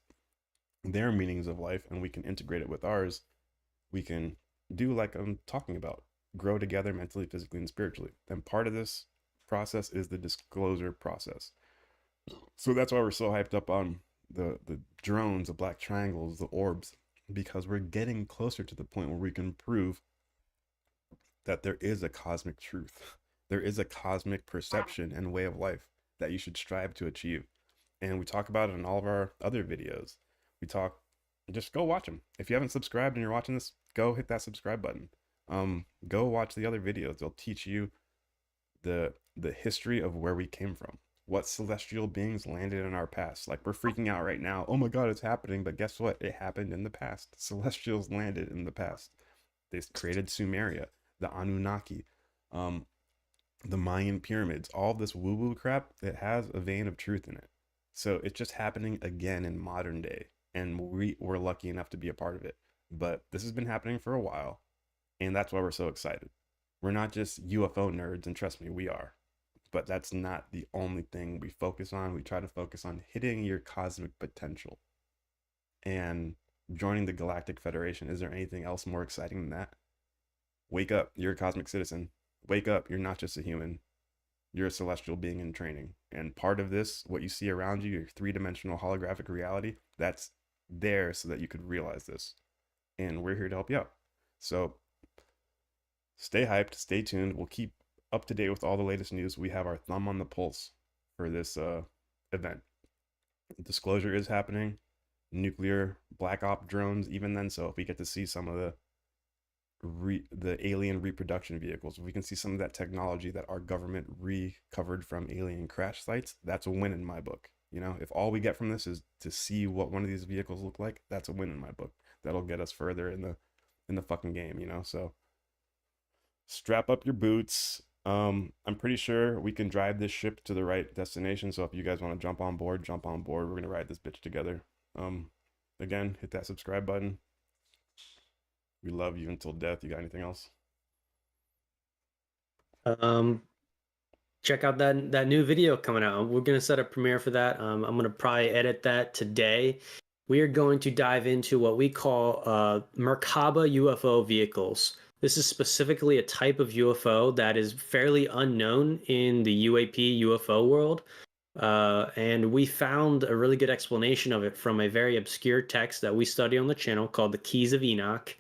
their meanings of life and we can integrate it with ours, we can do like I'm talking about, grow together mentally, physically, and spiritually. And part of this process is the disclosure process. So that's why we're so hyped up on the drones, the black triangles, the orbs, because we're getting closer to the point where we can prove that there is a cosmic truth. There is a cosmic perception and way of life that you should strive to achieve. And we talk about it in all of our other videos. Just go watch them. If you haven't subscribed and you're watching this, go hit that subscribe button. Go watch the other videos. They'll teach you the history of where we came from, what celestial beings landed in our past. Like, we're freaking out right now. Oh my God, it's happening. But guess what? It happened in the past. Celestials landed in the past. They created Sumeria, the Anunnaki, the Mayan pyramids, all this woo-woo crap. It has a vein of truth in it. So it's just happening again in modern day. And we're lucky enough to be a part of it. But this has been happening for a while. And that's why we're so excited. We're not just UFO nerds, and trust me, we are. But that's not the only thing we focus on. We try to focus on hitting your cosmic potential and joining the Galactic Federation. Is there anything else more exciting than that? Wake up, you're a cosmic citizen. Wake up, you're not just a human. You're a celestial being in training. And part of this, what you see around you, your three-dimensional holographic reality, that's there so that you could realize this. And we're here to help you out. So stay hyped, stay tuned. We'll keep up to date with all the latest news. We have our thumb on the pulse for this event. Disclosure is happening. Nuclear black op drones, even then. So if we get to see some of the alien reproduction vehicles, if we can see some of that technology that our government recovered from alien crash sites, that's a win in my book. You know, if all we get from this is to see what one of these vehicles look like, that's a win in my book. That'll get us further in the fucking game, you know. So strap up your boots. I'm pretty sure we can drive this ship to the right destination. So if you guys want to jump on board, jump on board. We're gonna ride this bitch together. Again, hit that subscribe button. We love you until death. You got anything else? check out that new video coming out. We're gonna set a premiere for that. I'm gonna probably edit that today. We are going to dive into what we call Merkaba UFO vehicles. This is specifically a type of UFO that is fairly unknown in the UAP UFO world. And we found a really good explanation of it from a very obscure text that we study on the channel called the Keys of Enoch.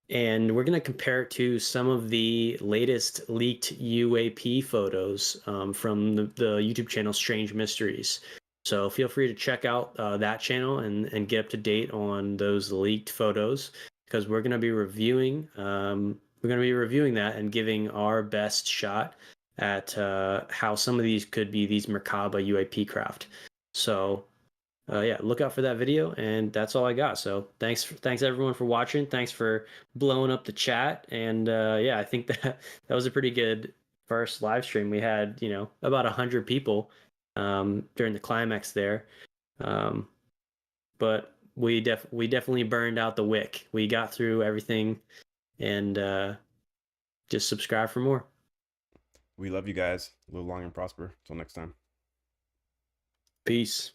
And we're going to compare it to some of the latest leaked UAP photos from the YouTube channel Strange Mysteries. So feel free to check out that channel and get up to date on those leaked photos, because we're going to be reviewing that and giving our best shot at how some of these could be these Merkaba UAP craft. So yeah, look out for that video, and that's all I got. So thanks everyone for watching. Thanks for blowing up the chat, and yeah, I think that was a pretty good first live stream. We had about 100 people during the climax there, but we definitely burned out the wick. We got through everything, and just subscribe for more. We love you guys. Live long and prosper. Till next time. Peace.